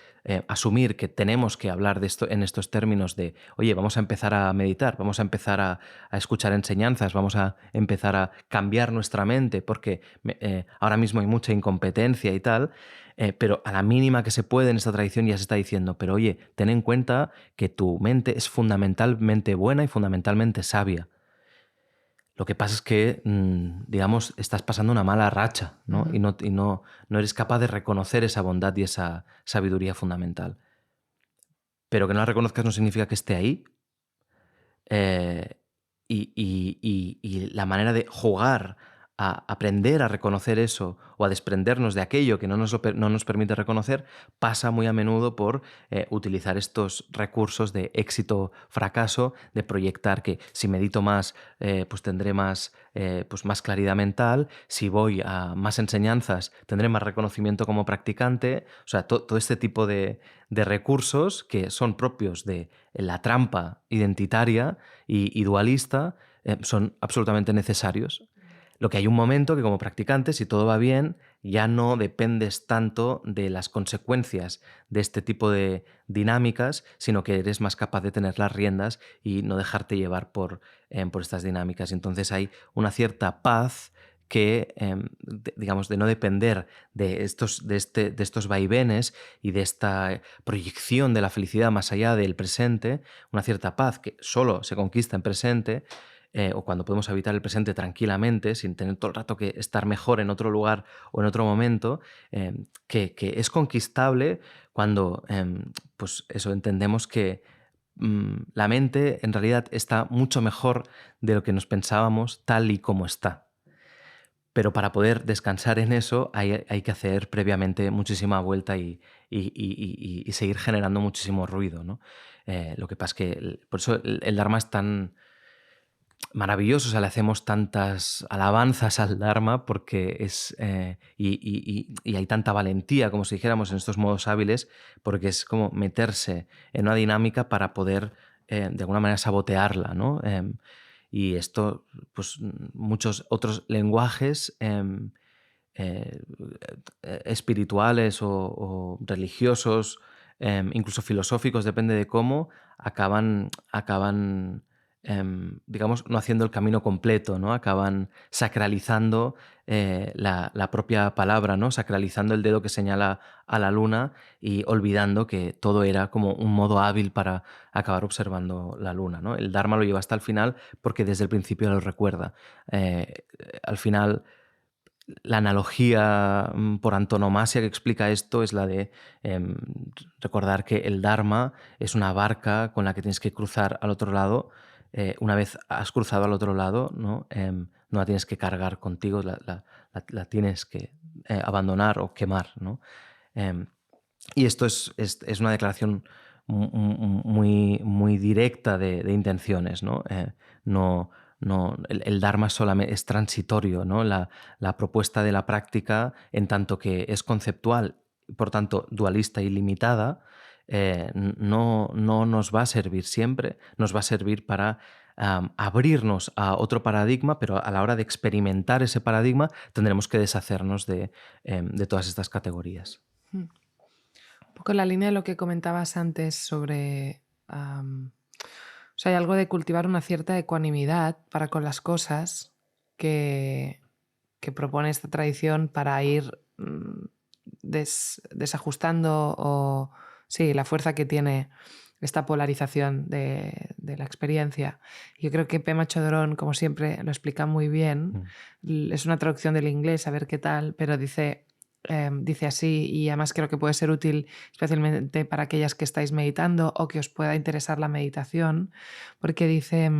asumir que tenemos que hablar de esto en estos términos de, oye, vamos a empezar a meditar, vamos a empezar a escuchar enseñanzas, vamos a empezar a cambiar nuestra mente porque ahora mismo hay mucha incompetencia y tal, pero a la mínima que se puede en esta tradición ya se está diciendo, pero oye, ten en cuenta que tu mente es fundamentalmente buena y fundamentalmente sabia. Lo que pasa es que, digamos, estás pasando una mala racha, ¿no? Y no eres capaz de reconocer esa bondad y esa sabiduría fundamental. Pero que no la reconozcas no significa que esté ahí. Y la manera de jugar a aprender a reconocer eso o a desprendernos de aquello que no nos permite reconocer pasa muy a menudo por utilizar estos recursos de éxito-fracaso, de proyectar que si medito más pues tendré más claridad mental, si voy a más enseñanzas tendré más reconocimiento como practicante, o sea, todo este tipo de recursos que son propios de la trampa identitaria y dualista son absolutamente necesarios. Lo que hay un momento que como practicante, si todo va bien, ya no dependes tanto de las consecuencias de este tipo de dinámicas, sino que eres más capaz de tener las riendas y no dejarte llevar por estas dinámicas. Entonces hay una cierta paz que, digamos, de no depender de estos vaivenes y de esta proyección de la felicidad más allá del presente, una cierta paz que solo se conquista en presente, o cuando podemos habitar el presente tranquilamente, sin tener todo el rato que estar mejor en otro lugar o en otro momento, que es conquistable cuando pues eso, entendemos que la mente en realidad está mucho mejor de lo que nos pensábamos tal y como está. Pero para poder descansar en eso hay que hacer previamente muchísima vuelta y seguir generando muchísimo ruido, ¿no? Lo que pasa es que por eso el Dharma es tan maravilloso, o sea, le hacemos tantas alabanzas al Dharma porque es y hay tanta valentía, como si dijéramos, en estos modos hábiles, porque es como meterse en una dinámica para poder de alguna manera sabotearla, ¿no? Y esto, pues muchos otros lenguajes espirituales o religiosos, incluso filosóficos, depende de cómo, acaban digamos, no haciendo el camino completo, ¿no? Acaban sacralizando la propia palabra, ¿no? Sacralizando el dedo que señala a la luna y olvidando que todo era como un modo hábil para acabar observando la luna, ¿no? El Dharma lo lleva hasta el final porque desde el principio lo recuerda. Al final la analogía por antonomasia que explica esto es la de recordar que el Dharma es una barca con la que tienes que cruzar al otro lado. Una vez has cruzado al otro lado, ¿no? No la tienes que cargar contigo, la tienes que abandonar o quemar, ¿no? Em, y esto es una declaración muy directa de intenciones, ¿no? El Dharma solamente es transitorio, ¿no? La propuesta de la práctica, en tanto que es conceptual, por tanto dualista y limitada, no nos va a servir siempre, nos va a servir para abrirnos a otro paradigma, pero a la hora de experimentar ese paradigma tendremos que deshacernos de todas estas categorías. Un poco en la línea de lo que comentabas antes sobre... o sea, hay algo de cultivar una cierta ecuanimidad para con las cosas que propone esta tradición para ir desajustando o... Sí, la fuerza que tiene esta polarización de la experiencia. Yo creo que Pema Chodron, como siempre, lo explica muy bien. Es una traducción del inglés, a ver qué tal, pero dice así, y además creo que puede ser útil especialmente para aquellas que estáis meditando o que os pueda interesar la meditación, porque dice...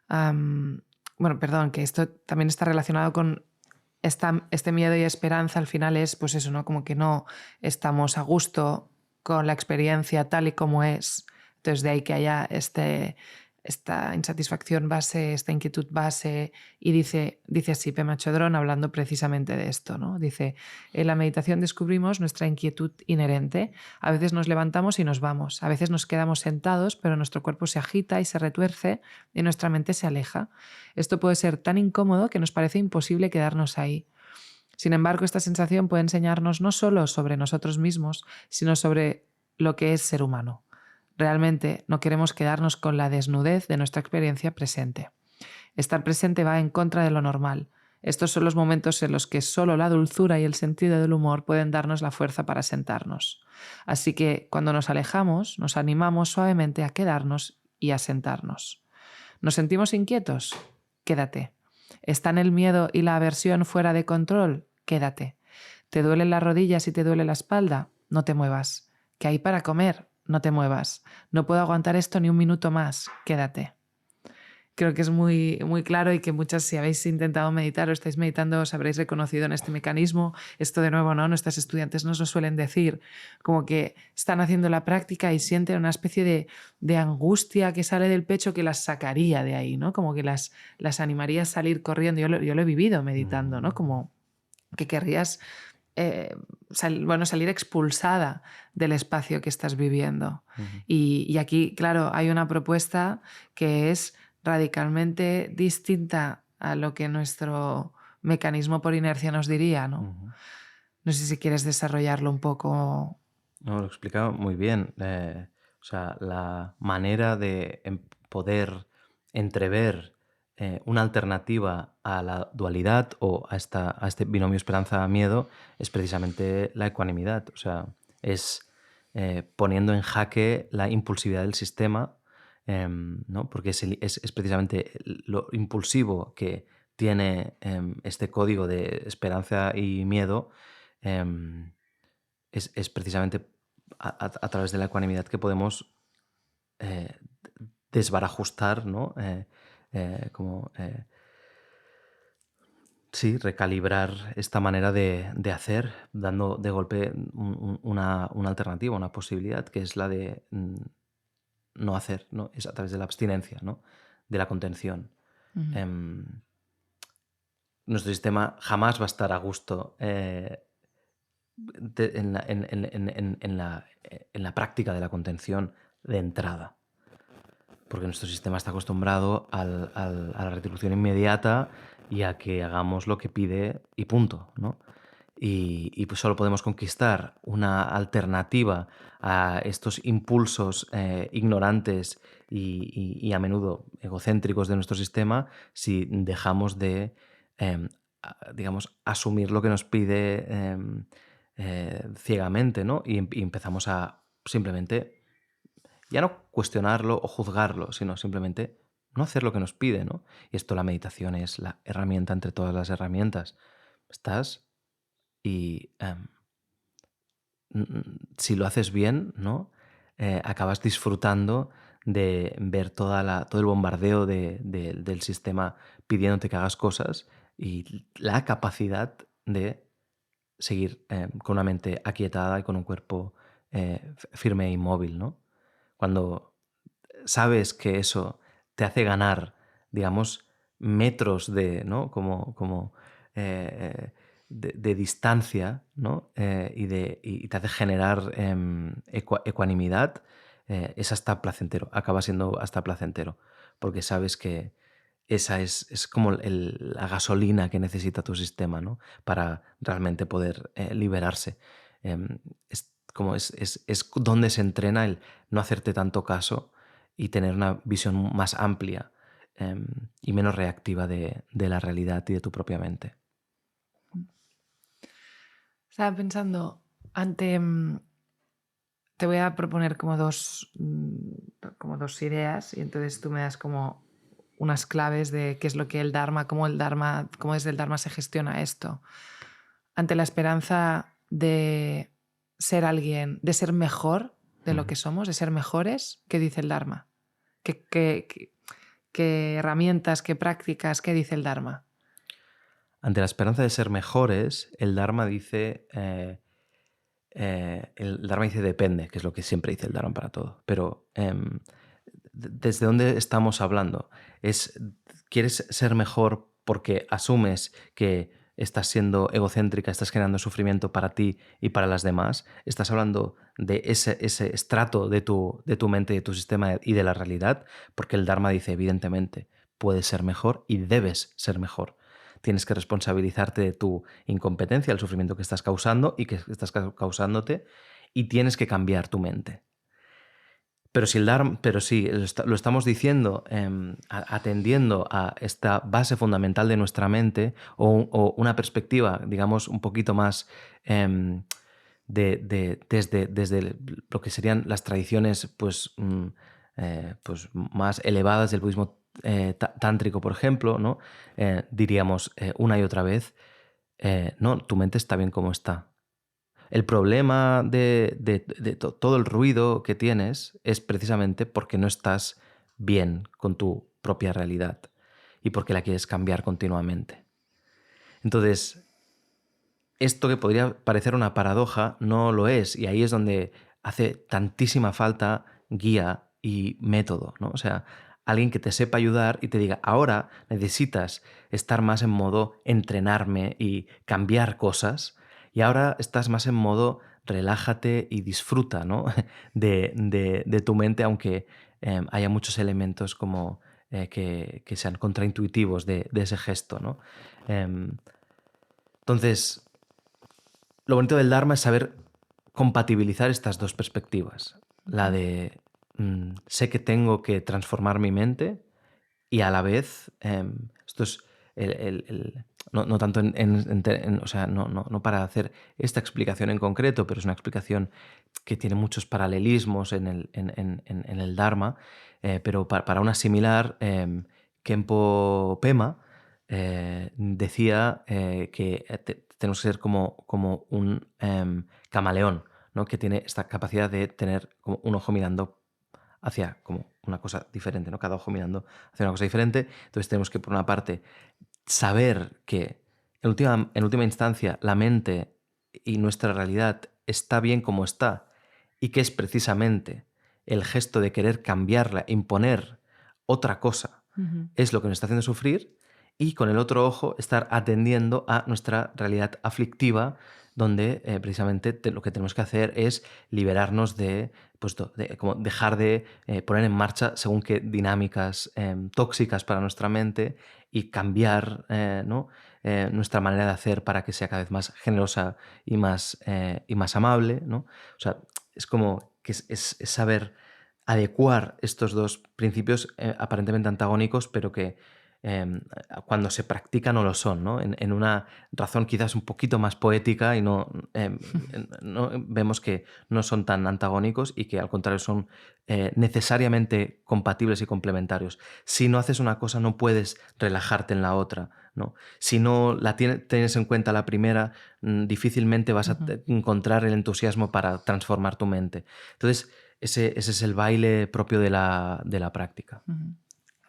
bueno, perdón, que esto también está relacionado con este miedo y esperanza. Al final es, pues eso, ¿no? Como que no estamos a gusto con la experiencia tal y como es. Entonces de ahí que haya esta insatisfacción base, esta inquietud base, y dice así Pema Chodron hablando precisamente de esto, ¿no? Dice, en la meditación descubrimos nuestra inquietud inherente. A veces nos levantamos y nos vamos, a veces nos quedamos sentados, pero nuestro cuerpo se agita y se retuerce y nuestra mente se aleja. Esto puede ser tan incómodo que nos parece imposible quedarnos ahí. Sin embargo, esta sensación puede enseñarnos no solo sobre nosotros mismos, sino sobre lo que es ser humano. Realmente no queremos quedarnos con la desnudez de nuestra experiencia presente. Estar presente va en contra de lo normal. Estos son los momentos en los que solo la dulzura y el sentido del humor pueden darnos la fuerza para sentarnos. Así que cuando nos alejamos, nos animamos suavemente a quedarnos y a sentarnos. ¿Nos sentimos inquietos? Quédate. ¿Están el miedo y la aversión fuera de control? Quédate. ¿Te duelen las rodillas y te duele la espalda? No te muevas. ¿Qué hay para comer? No te muevas. No puedo aguantar esto ni un minuto más. Quédate. Creo que es muy, muy claro y que muchas, si habéis intentado meditar o estáis meditando, os habréis reconocido en este mecanismo. Esto de nuevo, ¿no? Nuestras estudiantes nos lo suelen decir, como que están haciendo la práctica y sienten una especie de angustia que sale del pecho que las sacaría de ahí, ¿no? Como que las animaría a salir corriendo. Yo lo he vivido meditando, ¿no? Como que querrías salir expulsada del espacio que estás viviendo. Y aquí, claro, hay una propuesta que es radicalmente distinta a lo que nuestro mecanismo por inercia nos diría, ¿no? No sé si quieres desarrollarlo un poco. No, lo he explicado muy bien. O sea, la manera de poder entrever una alternativa a la dualidad o a este binomio esperanza-miedo es precisamente la ecuanimidad. O sea, es poniendo en jaque la impulsividad del sistema, ¿no? Porque es precisamente lo impulsivo que tiene este código de esperanza y miedo. Es precisamente a través de la ecuanimidad que podemos desbarajustar, ¿no? Sí, recalibrar esta manera de hacer, dando de golpe una alternativa, una posibilidad, que es la de no hacer, ¿no? Es a través de la abstinencia, ¿no? De la contención. Nuestro sistema jamás va a estar a gusto en la práctica de la contención de entrada, porque nuestro sistema está acostumbrado a la retribución inmediata y a que hagamos lo que pide y punto, ¿no? Y pues solo podemos conquistar una alternativa a estos impulsos ignorantes y a menudo egocéntricos de nuestro sistema si dejamos de, digamos, asumir lo que nos pide ciegamente, ¿no? Y empezamos a simplemente ya no cuestionarlo o juzgarlo, sino simplemente no hacer lo que nos pide, ¿no? Y esto, la meditación es la herramienta entre todas las herramientas. Estás y si lo haces bien, ¿no? Acabas disfrutando de ver todo el bombardeo del sistema pidiéndote que hagas cosas y la capacidad de seguir con una mente aquietada y con un cuerpo firme e inmóvil, ¿no? Cuando sabes que eso te hace ganar, digamos, metros de, ¿no? Como de distancia, ¿no? Y te hace generar ecuanimidad, es hasta placentero, acaba siendo hasta placentero, porque sabes que esa es como la gasolina que necesita tu sistema, ¿no? Para realmente poder liberarse. Es donde se entrena el no hacerte tanto caso y tener una visión más amplia y menos reactiva de la realidad y de tu propia mente. Estaba pensando, te voy a proponer como dos ideas y entonces tú me das como unas claves de qué es lo que cómo desde el Dharma se gestiona esto. Ante la esperanza de ser alguien, de ser mejor de lo que somos, de ser mejores, ¿qué dice el Dharma? ¿Qué herramientas, qué prácticas, qué dice el Dharma? Ante la esperanza de ser mejores, el Dharma dice... el Dharma dice depende, que es lo que siempre dice el Dharma para todo. Pero ¿desde dónde estamos hablando? ¿Quieres ser mejor porque asumes que estás siendo egocéntrica, estás generando sufrimiento para ti y para las demás? ¿Estás hablando de ese estrato de tu mente, de tu sistema y de la realidad? Porque el Dharma dice, evidentemente, puedes ser mejor y debes ser mejor. Tienes que responsabilizarte de tu incompetencia, el sufrimiento que estás causando y que estás causándote, y tienes que cambiar tu mente. Pero si lo estamos diciendo atendiendo a esta base fundamental de nuestra mente o una perspectiva, digamos, un poquito más desde lo que serían las tradiciones pues más elevadas del budismo tántrico, por ejemplo, ¿no? Diríamos una y otra vez, no, tu mente está bien como está. El problema de todo el ruido que tienes es precisamente porque no estás bien con tu propia realidad y porque la quieres cambiar continuamente. Entonces, esto que podría parecer una paradoja no lo es, y ahí es donde hace tantísima falta guía y método, ¿no? O sea, alguien que te sepa ayudar y te diga, ahora necesitas estar más en modo entrenarme y cambiar cosas, y ahora estás más en modo relájate y disfruta, ¿no? de tu mente, aunque haya muchos elementos como que sean contraintuitivos de ese gesto, ¿no? Entonces, lo bonito del Dharma es saber compatibilizar estas dos perspectivas. La de sé que tengo que transformar mi mente y a la vez, esto es no tanto o sea, no para hacer esta explicación en concreto, pero es una explicación que tiene muchos paralelismos en el Dharma, pero para una similar, Khenpo Pema decía que tenemos que ser como un camaleón, ¿no? Que tiene esta capacidad de tener como un ojo mirando hacia como una cosa diferente, ¿no? Cada ojo mirando hacia una cosa diferente. Entonces tenemos que, por una parte, saber que en última instancia la mente y nuestra realidad está bien como está y que es precisamente el gesto de querer cambiarla, imponer otra cosa, es lo que nos está haciendo sufrir, y con el otro ojo estar atendiendo a nuestra realidad aflictiva, donde precisamente lo que tenemos que hacer es liberarnos como dejar de poner en marcha según qué dinámicas tóxicas para nuestra mente y cambiar ¿no? Nuestra manera de hacer para que sea cada vez más generosa y más amable, ¿no? O sea, es como que es saber adecuar estos dos principios aparentemente antagónicos, pero que cuando se practica no lo son, ¿no? En una razón quizás un poquito más poética y vemos que no son tan antagónicos y que al contrario son necesariamente compatibles y complementarios. Si no haces una cosa no puedes relajarte en la otra, ¿no? Si no tienes en cuenta la primera, difícilmente vas a encontrar el entusiasmo para transformar tu mente. Entonces, ese es el baile propio de la práctica.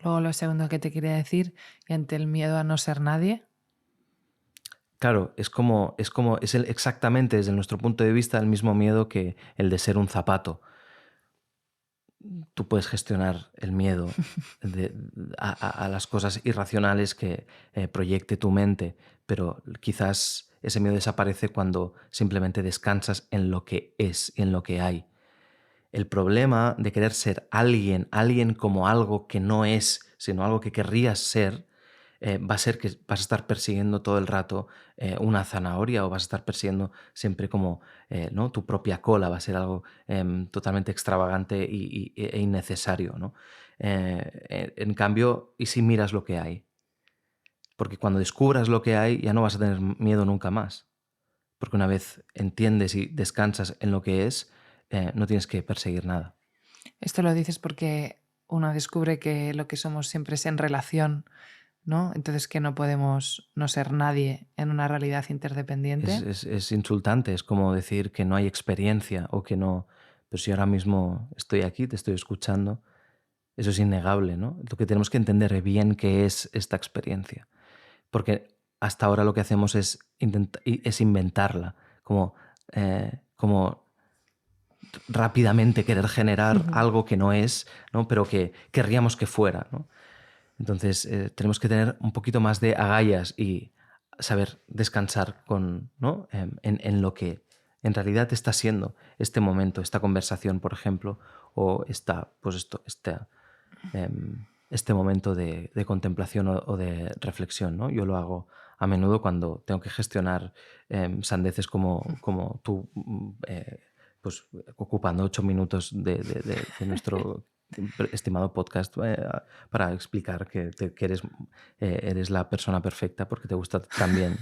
Luego lo segundo que te quería decir, y ante el miedo a no ser nadie. Claro, es exactamente desde nuestro punto de vista el mismo miedo que el de ser un zapato. Tú puedes gestionar el miedo a las cosas irracionales que proyecte tu mente, pero quizás ese miedo desaparece cuando simplemente descansas en lo que es y en lo que hay. El problema de querer ser alguien como algo que no es, sino algo que querrías ser, va a ser que vas a estar persiguiendo todo el rato una zanahoria o vas a estar persiguiendo siempre como ¿no? tu propia cola, va a ser algo totalmente extravagante e innecesario, ¿no? En cambio, ¿y si miras lo que hay? Porque cuando descubras lo que hay ya no vas a tener miedo nunca más. Porque una vez entiendes y descansas en lo que es, no tienes que perseguir nada. Esto lo dices porque uno descubre que lo que somos siempre es en relación, ¿no? Entonces que no podemos no ser nadie en una realidad interdependiente. Es insultante, es como decir que no hay experiencia o que no... Pero si ahora mismo estoy aquí, te estoy escuchando, eso es innegable, ¿no? Lo que tenemos que entender bien qué es esta experiencia. Porque hasta ahora lo que hacemos es inventarla, como rápidamente querer generar algo que no es, ¿no? Pero que querríamos que fuera, ¿no? Entonces tenemos que tener un poquito más de agallas y saber descansar ¿no? en lo que en realidad está siendo este momento, esta conversación, por ejemplo, o este momento de contemplación o de reflexión, ¿no? Yo lo hago a menudo cuando tengo que gestionar sandeces como tú, pues ocupando 8 minutos de nuestro estimado podcast para explicar que eres la persona perfecta porque te gusta también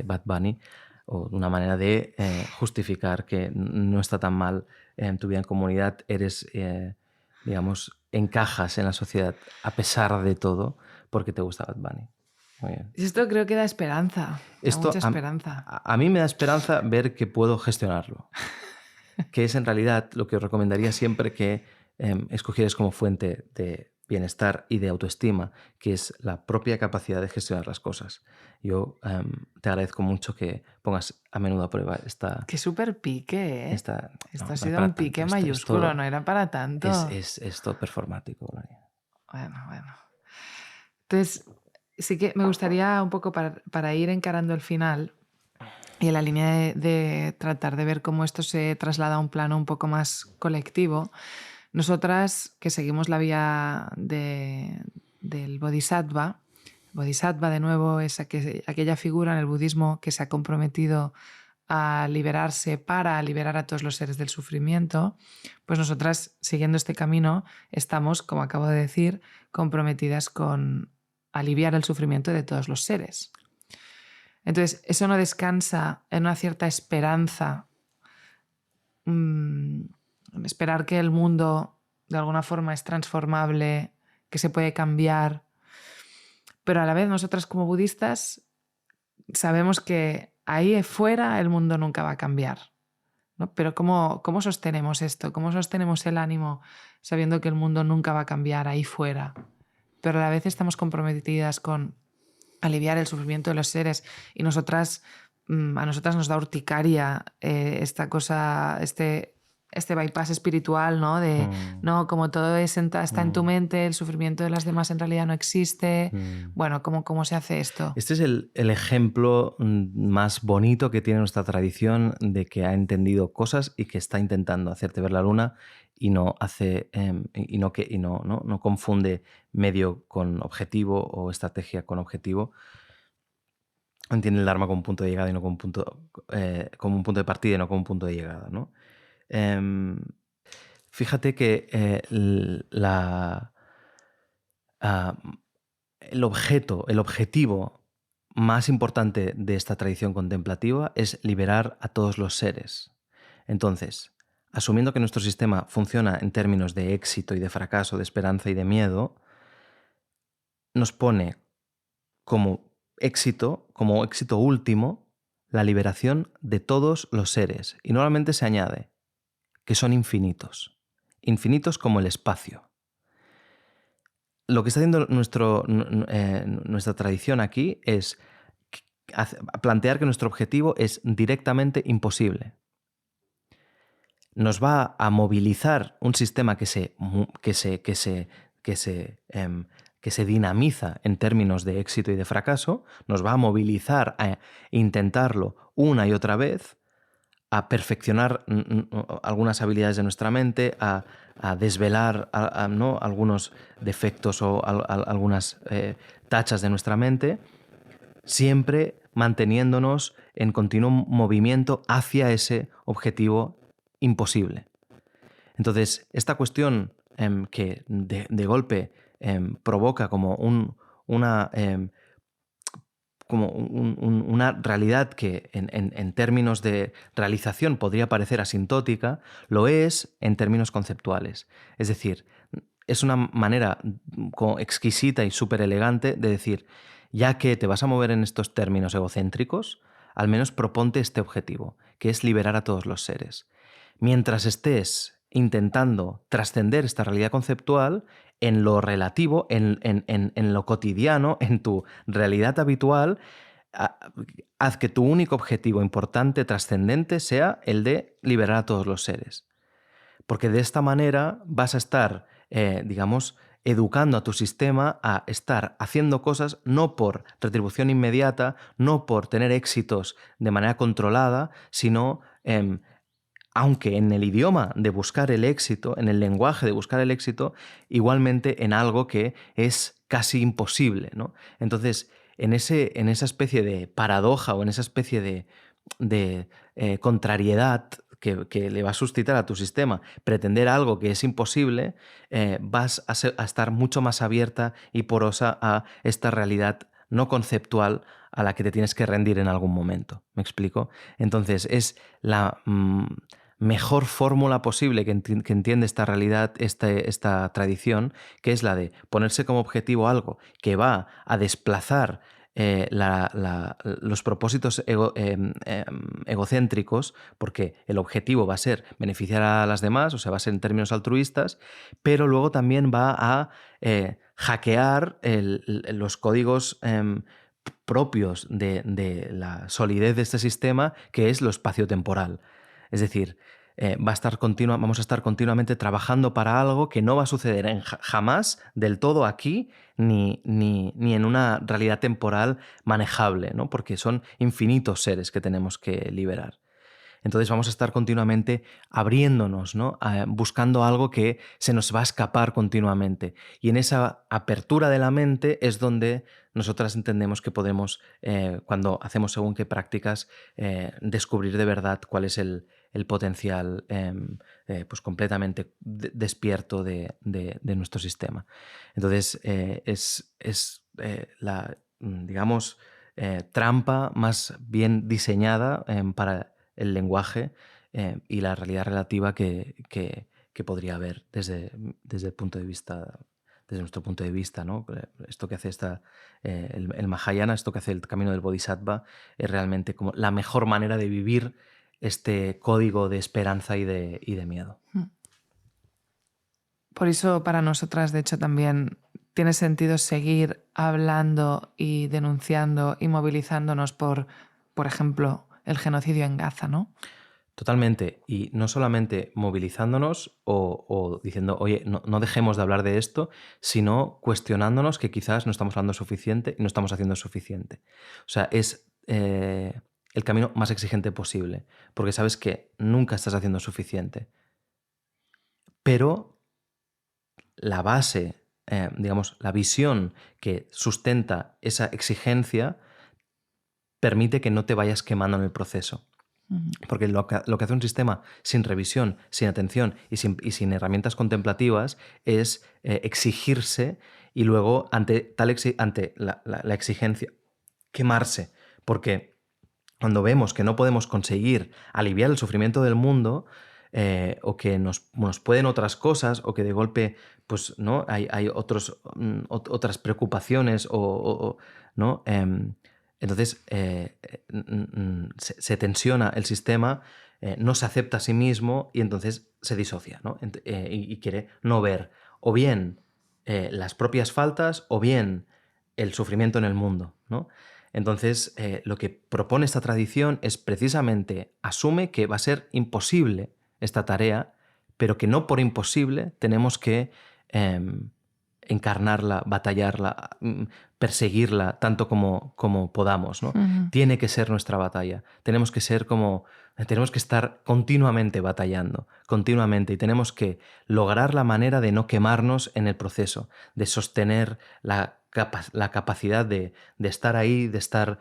Bad Bunny, o una manera de justificar que no está tan mal en tu vida en comunidad, digamos, encajas en la sociedad a pesar de todo porque te gusta Bad Bunny. Muy bien. Esto creo que da esperanza, da mucha esperanza. A mí me da esperanza ver que puedo gestionarlo, que es en realidad lo que os recomendaría siempre que escogieras como fuente de bienestar y de autoestima, que es la propia capacidad de gestionar las cosas. Yo te agradezco mucho que pongas a menudo a prueba esta... Qué súper pique, ¿eh? Esto ha sido un pique tanto. mayúsculo, no era para tanto. Es todo performático, Gloria. Bueno. Entonces, sí que me gustaría un poco para ir encarando el final y en la línea de tratar de ver cómo esto se traslada a un plano un poco más colectivo. Nosotras que seguimos la vía del Bodhisattva, Bodhisattva de nuevo es aquella figura en el budismo que se ha comprometido a liberarse para liberar a todos los seres del sufrimiento, pues nosotras siguiendo este camino estamos, como acabo de decir, comprometidas con aliviar el sufrimiento de todos los seres. Entonces, eso no descansa en una cierta esperanza, esperar que el mundo de alguna forma es transformable, que se puede cambiar, pero a la vez nosotras como budistas sabemos que ahí fuera el mundo nunca va a cambiar, ¿no? Pero ¿cómo sostenemos esto? ¿Cómo sostenemos el ánimo sabiendo que el mundo nunca va a cambiar ahí fuera? Pero a la vez estamos comprometidas con aliviar el sufrimiento de los seres y a nosotras nos da urticaria esta cosa, este bypass espiritual, ¿no? De no, como todo está en tu mente, el sufrimiento de las demás en realidad no existe. Bueno, ¿cómo se hace esto? Este es el ejemplo más bonito que tiene nuestra tradición de que ha entendido cosas y que está intentando hacerte ver la luna y no hace no confunde medio con objetivo o estrategia con objetivo. Entiende el Dharma como un punto de llegada y no como un punto de partida y no como un punto de llegada, ¿no? Fíjate que el objetivo más importante de esta tradición contemplativa es liberar a todos los seres. Entonces, asumiendo que nuestro sistema funciona en términos de éxito y de fracaso, de esperanza y de miedo, nos pone como éxito último, la liberación de todos los seres. Y normalmente se añade que son infinitos. Infinitos como el espacio. Lo que está haciendo nuestra tradición aquí es plantear que nuestro objetivo es directamente imposible. Nos va a movilizar un sistema que se dinamiza en términos de éxito y de fracaso, nos va a movilizar a intentarlo una y otra vez, a perfeccionar algunas habilidades de nuestra mente, a desvelar ¿no? algunos defectos o algunas tachas de nuestra mente, siempre manteniéndonos en continuo movimiento hacia ese objetivo imposible. Entonces, esta cuestión que de golpe provoca como una realidad que en términos de realización podría parecer asintótica, lo es en términos conceptuales. Es decir, es una manera como exquisita y súper elegante de decir, ya que te vas a mover en estos términos egocéntricos, al menos proponte este objetivo, que es liberar a todos los seres. Mientras estés intentando trascender esta realidad conceptual, en lo relativo, en lo cotidiano, en tu realidad habitual, haz que tu único objetivo importante, trascendente, sea el de liberar a todos los seres. Porque de esta manera vas a estar, educando a tu sistema a estar haciendo cosas no por retribución inmediata, no por tener éxitos de manera controlada, sino aunque en el idioma de buscar el éxito, en el lenguaje de buscar el éxito, igualmente en algo que es casi imposible, ¿no? Entonces, en esa especie de paradoja o en esa especie de contrariedad que le va a suscitar a tu sistema pretender algo que es imposible, vas a estar mucho más abierta y porosa a esta realidad no conceptual a la que te tienes que rendir en algún momento. ¿Me explico? Entonces, es la mejor fórmula posible que entiende esta realidad, esta tradición, que es la de ponerse como objetivo algo que va a desplazar los propósitos egocéntricos, porque el objetivo va a ser beneficiar a las demás, o sea, va a ser en términos altruistas, pero luego también va a hackear los códigos propios de la solidez de este sistema, que es lo espaciotemporal. Es decir, vamos a estar continuamente trabajando para algo que no va a suceder jamás del todo aquí ni en una realidad temporal manejable, ¿no? Porque son infinitos seres que tenemos que liberar. Entonces vamos a estar continuamente abriéndonos, ¿no? Buscando algo que se nos va a escapar continuamente. Y en esa apertura de la mente es donde nosotras entendemos que podemos, cuando hacemos según qué prácticas, descubrir de verdad cuál es el potencial pues completamente despierto de nuestro sistema. Entonces es la, digamos, trampa más bien diseñada para el lenguaje y la realidad relativa que podría haber desde el punto de vista, desde nuestro punto de vista, ¿no? Esto que hace el Mahayana, esto que hace el camino del Bodhisattva, es realmente como la mejor manera de vivir este código de esperanza y de miedo. Por eso para nosotras, de hecho, también tiene sentido seguir hablando y denunciando y movilizándonos por ejemplo, el genocidio en Gaza, ¿no? Totalmente. Y no solamente movilizándonos o diciendo, oye, no dejemos de hablar de esto, sino cuestionándonos que quizás no estamos hablando suficiente y no estamos haciendo suficiente. O sea, es el camino más exigente posible, porque sabes que nunca estás haciendo suficiente. Pero la base, digamos, la visión que sustenta esa exigencia permite que no te vayas quemando en el proceso. Porque lo que hace un sistema sin revisión, sin atención y sin herramientas contemplativas es exigirse Y luego, ante la exigencia, quemarse. Porque cuando vemos que no podemos conseguir aliviar el sufrimiento del mundo, o que nos pueden otras cosas, o que de golpe pues, ¿no? hay otras preocupaciones, ¿no? Entonces se tensiona el sistema, no se acepta a sí mismo y entonces se disocia, ¿no? Y quiere no ver o bien las propias faltas o bien el sufrimiento en el mundo, ¿no? Entonces, lo que propone esta tradición es precisamente asume que va a ser imposible esta tarea, pero que no por imposible tenemos que encarnarla, batallarla, perseguirla tanto como podamos, ¿no? Tiene que ser nuestra batalla. Tenemos que estar continuamente batallando, continuamente, y tenemos que lograr la manera de no quemarnos en el proceso, de sostener la capacidad de estar ahí, de estar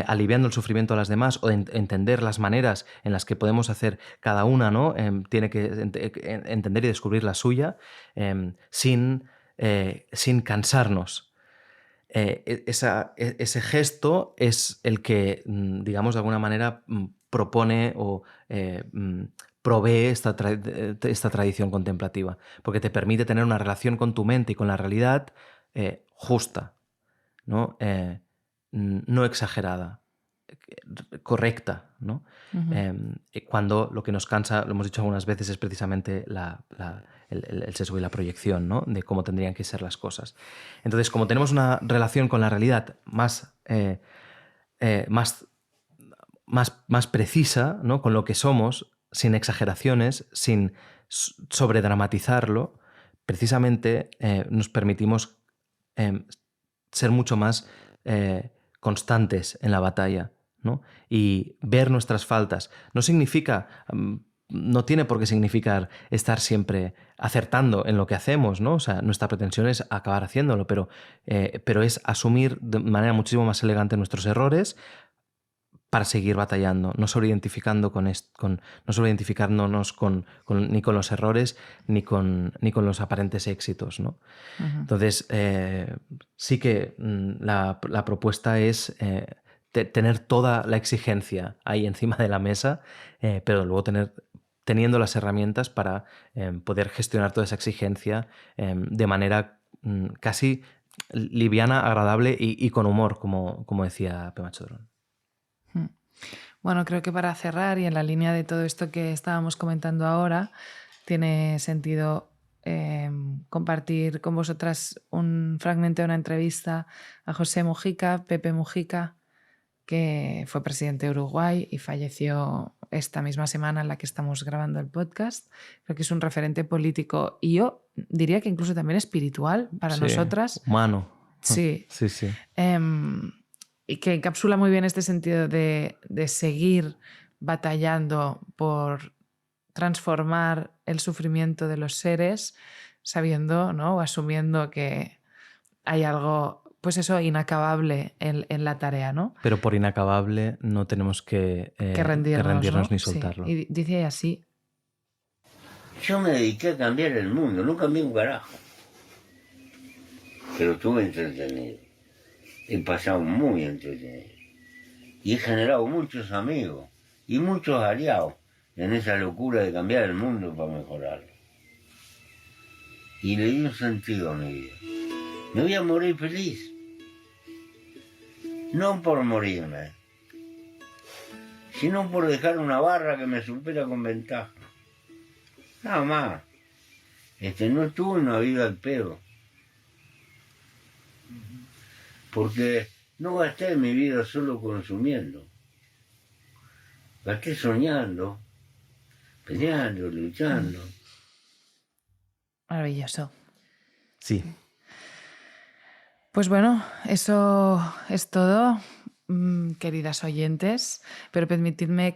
aliviando el sufrimiento a las demás, o de entender las maneras en las que podemos hacer cada una, ¿no? Tiene que entender y descubrir la suya, sin cansarnos. Ese gesto es el que, digamos, de alguna manera propone o provee esta tradición contemplativa, porque te permite tener una relación con tu mente y con la realidad justa, ¿no? No exagerada, correcta, ¿no? Cuando lo que nos cansa, lo hemos dicho algunas veces, es precisamente el sesgo y la proyección, ¿no? De cómo tendrían que ser las cosas. Entonces, como tenemos una relación con la realidad más precisa, ¿no? Con lo que somos, sin exageraciones, sin sobredramatizarlo, precisamente nos permitimos ser mucho más constantes en la batalla, ¿no? Y ver nuestras faltas. No tiene por qué significar estar siempre acertando en lo que hacemos, ¿no? O sea, nuestra pretensión es acabar haciéndolo, pero es asumir de manera muchísimo más elegante nuestros errores para seguir batallando, no sobreidentificándonos ni con los errores ni con los aparentes éxitos, ¿no? Entonces, sí que la propuesta es tener toda la exigencia ahí encima de la mesa, pero luego teniendo las herramientas para poder gestionar toda esa exigencia de manera casi liviana, agradable y con humor, como decía Pema Chodron. Bueno, creo que para cerrar, y en la línea de todo esto que estábamos comentando ahora, tiene sentido compartir con vosotras un fragmento de una entrevista a José Mujica, Pepe Mujica, que fue presidente de Uruguay y falleció esta misma semana en la que estamos grabando el podcast. Creo que es un referente político y yo diría que incluso también espiritual para nosotras. Humano. Sí. Sí, sí. Y que encapsula muy bien este sentido de seguir batallando por transformar el sufrimiento de los seres, sabiendo, ¿no? O asumiendo que hay algo, pues eso, inacabable en la tarea, ¿no? Pero por inacabable no tenemos que rendirnos, ¿no? Ni soltarlo. Sí. Y dice así: yo me dediqué a cambiar el mundo, no cambié un carajo, pero estuve entretenido. He pasado muy entretenido y he generado muchos amigos y muchos aliados en esa locura de cambiar el mundo para mejorarlo. Y le di un sentido a mi vida. Me voy a morir feliz, no por morirme, sino por dejar una barra que me supera con ventaja. Nada más. No estuve una vida al pedo. Porque no gasté mi vida solo consumiendo. Gasté soñando, peleando, luchando. Maravilloso. Sí. Pues bueno, eso es todo, queridas oyentes, pero permitidme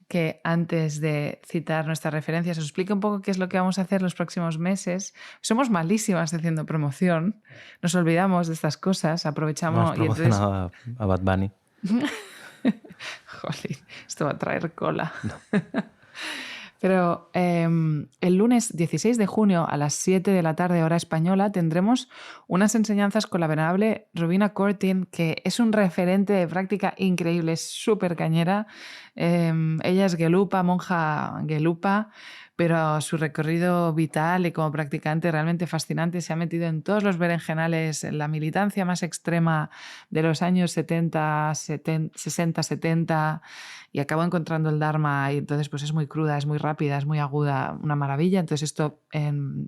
que antes de citar nuestras referencias os explique un poco qué es lo que vamos a hacer los próximos meses. Somos malísimas haciendo promoción, nos olvidamos de estas cosas, aprovechamos... No, a Bad Bunny. Jolín, esto va a traer cola. No. Pero el lunes 16 de junio a las 7 de la tarde, hora española, tendremos unas enseñanzas con la venerable Rubina Cortin, que es un referente de práctica increíble, es súper cañera. Ella es gelupa, monja gelupa, pero su recorrido vital y como practicante realmente fascinante. Se ha metido en todos los berenjenales, en la militancia más extrema de los años 60, 70, y acabó encontrando el Dharma, y entonces pues es muy cruda, es muy rápida, es muy aguda, una maravilla. Entonces esto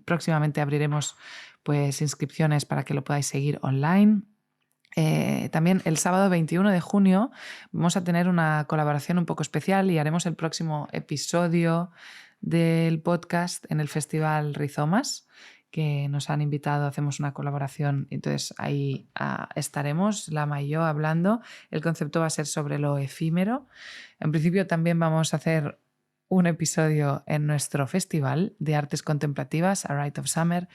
próximamente abriremos pues inscripciones para que lo podáis seguir online. También el sábado 21 de junio vamos a tener una colaboración un poco especial y haremos el próximo episodio del podcast en el Festival Rizomas, que nos han invitado, hacemos una colaboración, entonces ahí estaremos, Lama y yo, hablando. El concepto va a ser sobre lo efímero. En principio también vamos a hacer un episodio en nuestro festival de artes contemplativas, A Rite of Summer,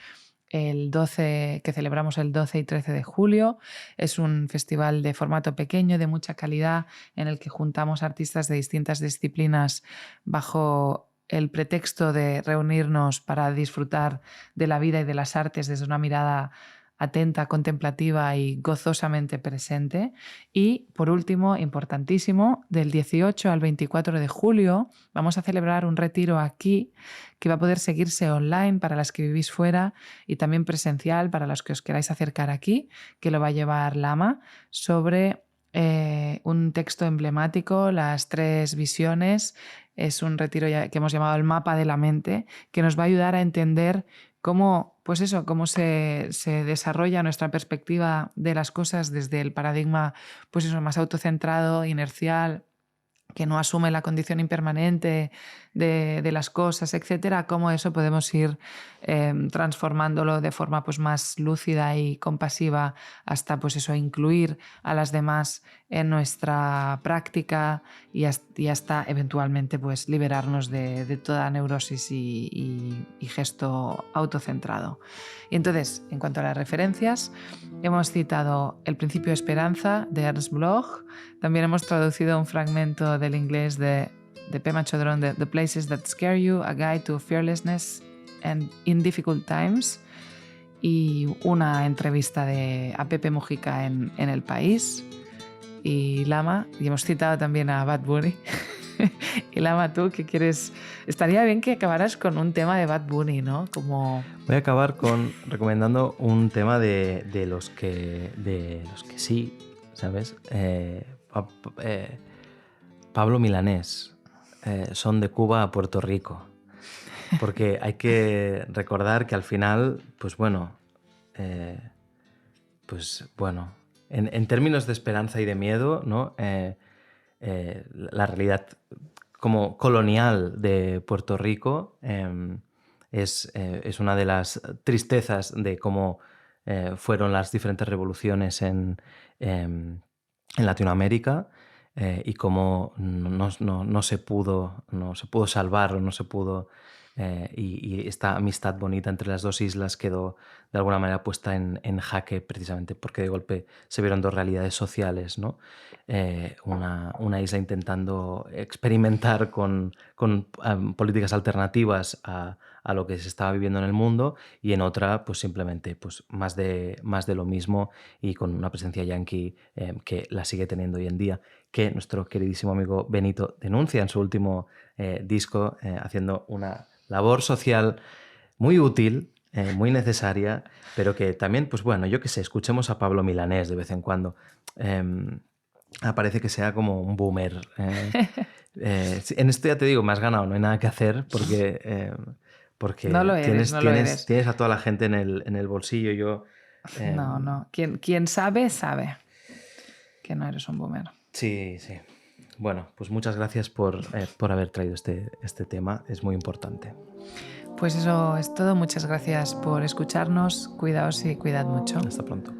el 12, que celebramos el 12 y 13 de julio. Es un festival de formato pequeño, de mucha calidad, en el que juntamos artistas de distintas disciplinas bajo el pretexto de reunirnos para disfrutar de la vida y de las artes desde una mirada atenta, contemplativa y gozosamente presente. Y, por último, importantísimo, del 18 al 24 de julio vamos a celebrar un retiro aquí que va a poder seguirse online para las que vivís fuera y también presencial para los que os queráis acercar aquí, que lo va a llevar Lama, sobre un texto emblemático, las 3 visiones. Es un retiro que hemos llamado el mapa de la mente, que nos va a ayudar a entender cómo, pues eso, cómo se desarrolla nuestra perspectiva de las cosas desde el paradigma, pues eso, más autocentrado, inercial, que no asume la condición impermanente de las cosas, etcétera, cómo eso podemos ir transformándolo de forma pues más lúcida y compasiva hasta pues eso, incluir a las demás en nuestra práctica y hasta eventualmente pues liberarnos de toda neurosis y gesto autocentrado. Y entonces, en cuanto a las referencias, hemos citado El principio de esperanza de Ernst Bloch, también hemos traducido un fragmento del inglés de Pema Chodron de The Places That Scare You, A Guide to Fearlessness and in Difficult Times, y una entrevista a Pepe Mujica en El País. Y Lama, y hemos citado también a Bad Bunny. Y Lama, tú, ¿qué quieres? Estaría bien que acabaras con un tema de Bad Bunny, ¿no? Como... Voy a acabar recomendando un tema de los que sí, ¿sabes? Pablo Milanés, Son de Cuba a Puerto Rico. Porque hay que recordar que al final, pues bueno, en términos de esperanza y de miedo, ¿no? La realidad como colonial de Puerto Rico es una de las tristezas de cómo fueron las diferentes revoluciones en Latinoamérica, y cómo no se pudo salvar o no se pudo... y esta amistad bonita entre las dos islas quedó de alguna manera puesta en jaque precisamente porque de golpe se vieron dos realidades sociales, ¿no? Una isla intentando experimentar con políticas alternativas a lo que se estaba viviendo en el mundo, y en otra pues simplemente pues, más de lo mismo, y con una presencia yanqui que la sigue teniendo hoy en día, que nuestro queridísimo amigo Benito denuncia en su último disco, haciendo una labor social muy útil, muy necesaria, pero que también, pues bueno, yo qué sé, escuchemos a Pablo Milanés de vez en cuando. Parece que sea como un boomer. En esto ya te digo, me has ganado, no hay nada que hacer porque no lo eres, tienes a toda la gente en el bolsillo. Yo, No. Quien sabe, sabe que no eres un boomer. Sí. Bueno, pues muchas gracias por haber traído este tema, es muy importante. Pues eso es todo, muchas gracias por escucharnos, cuidaos y cuidad mucho. Hasta pronto.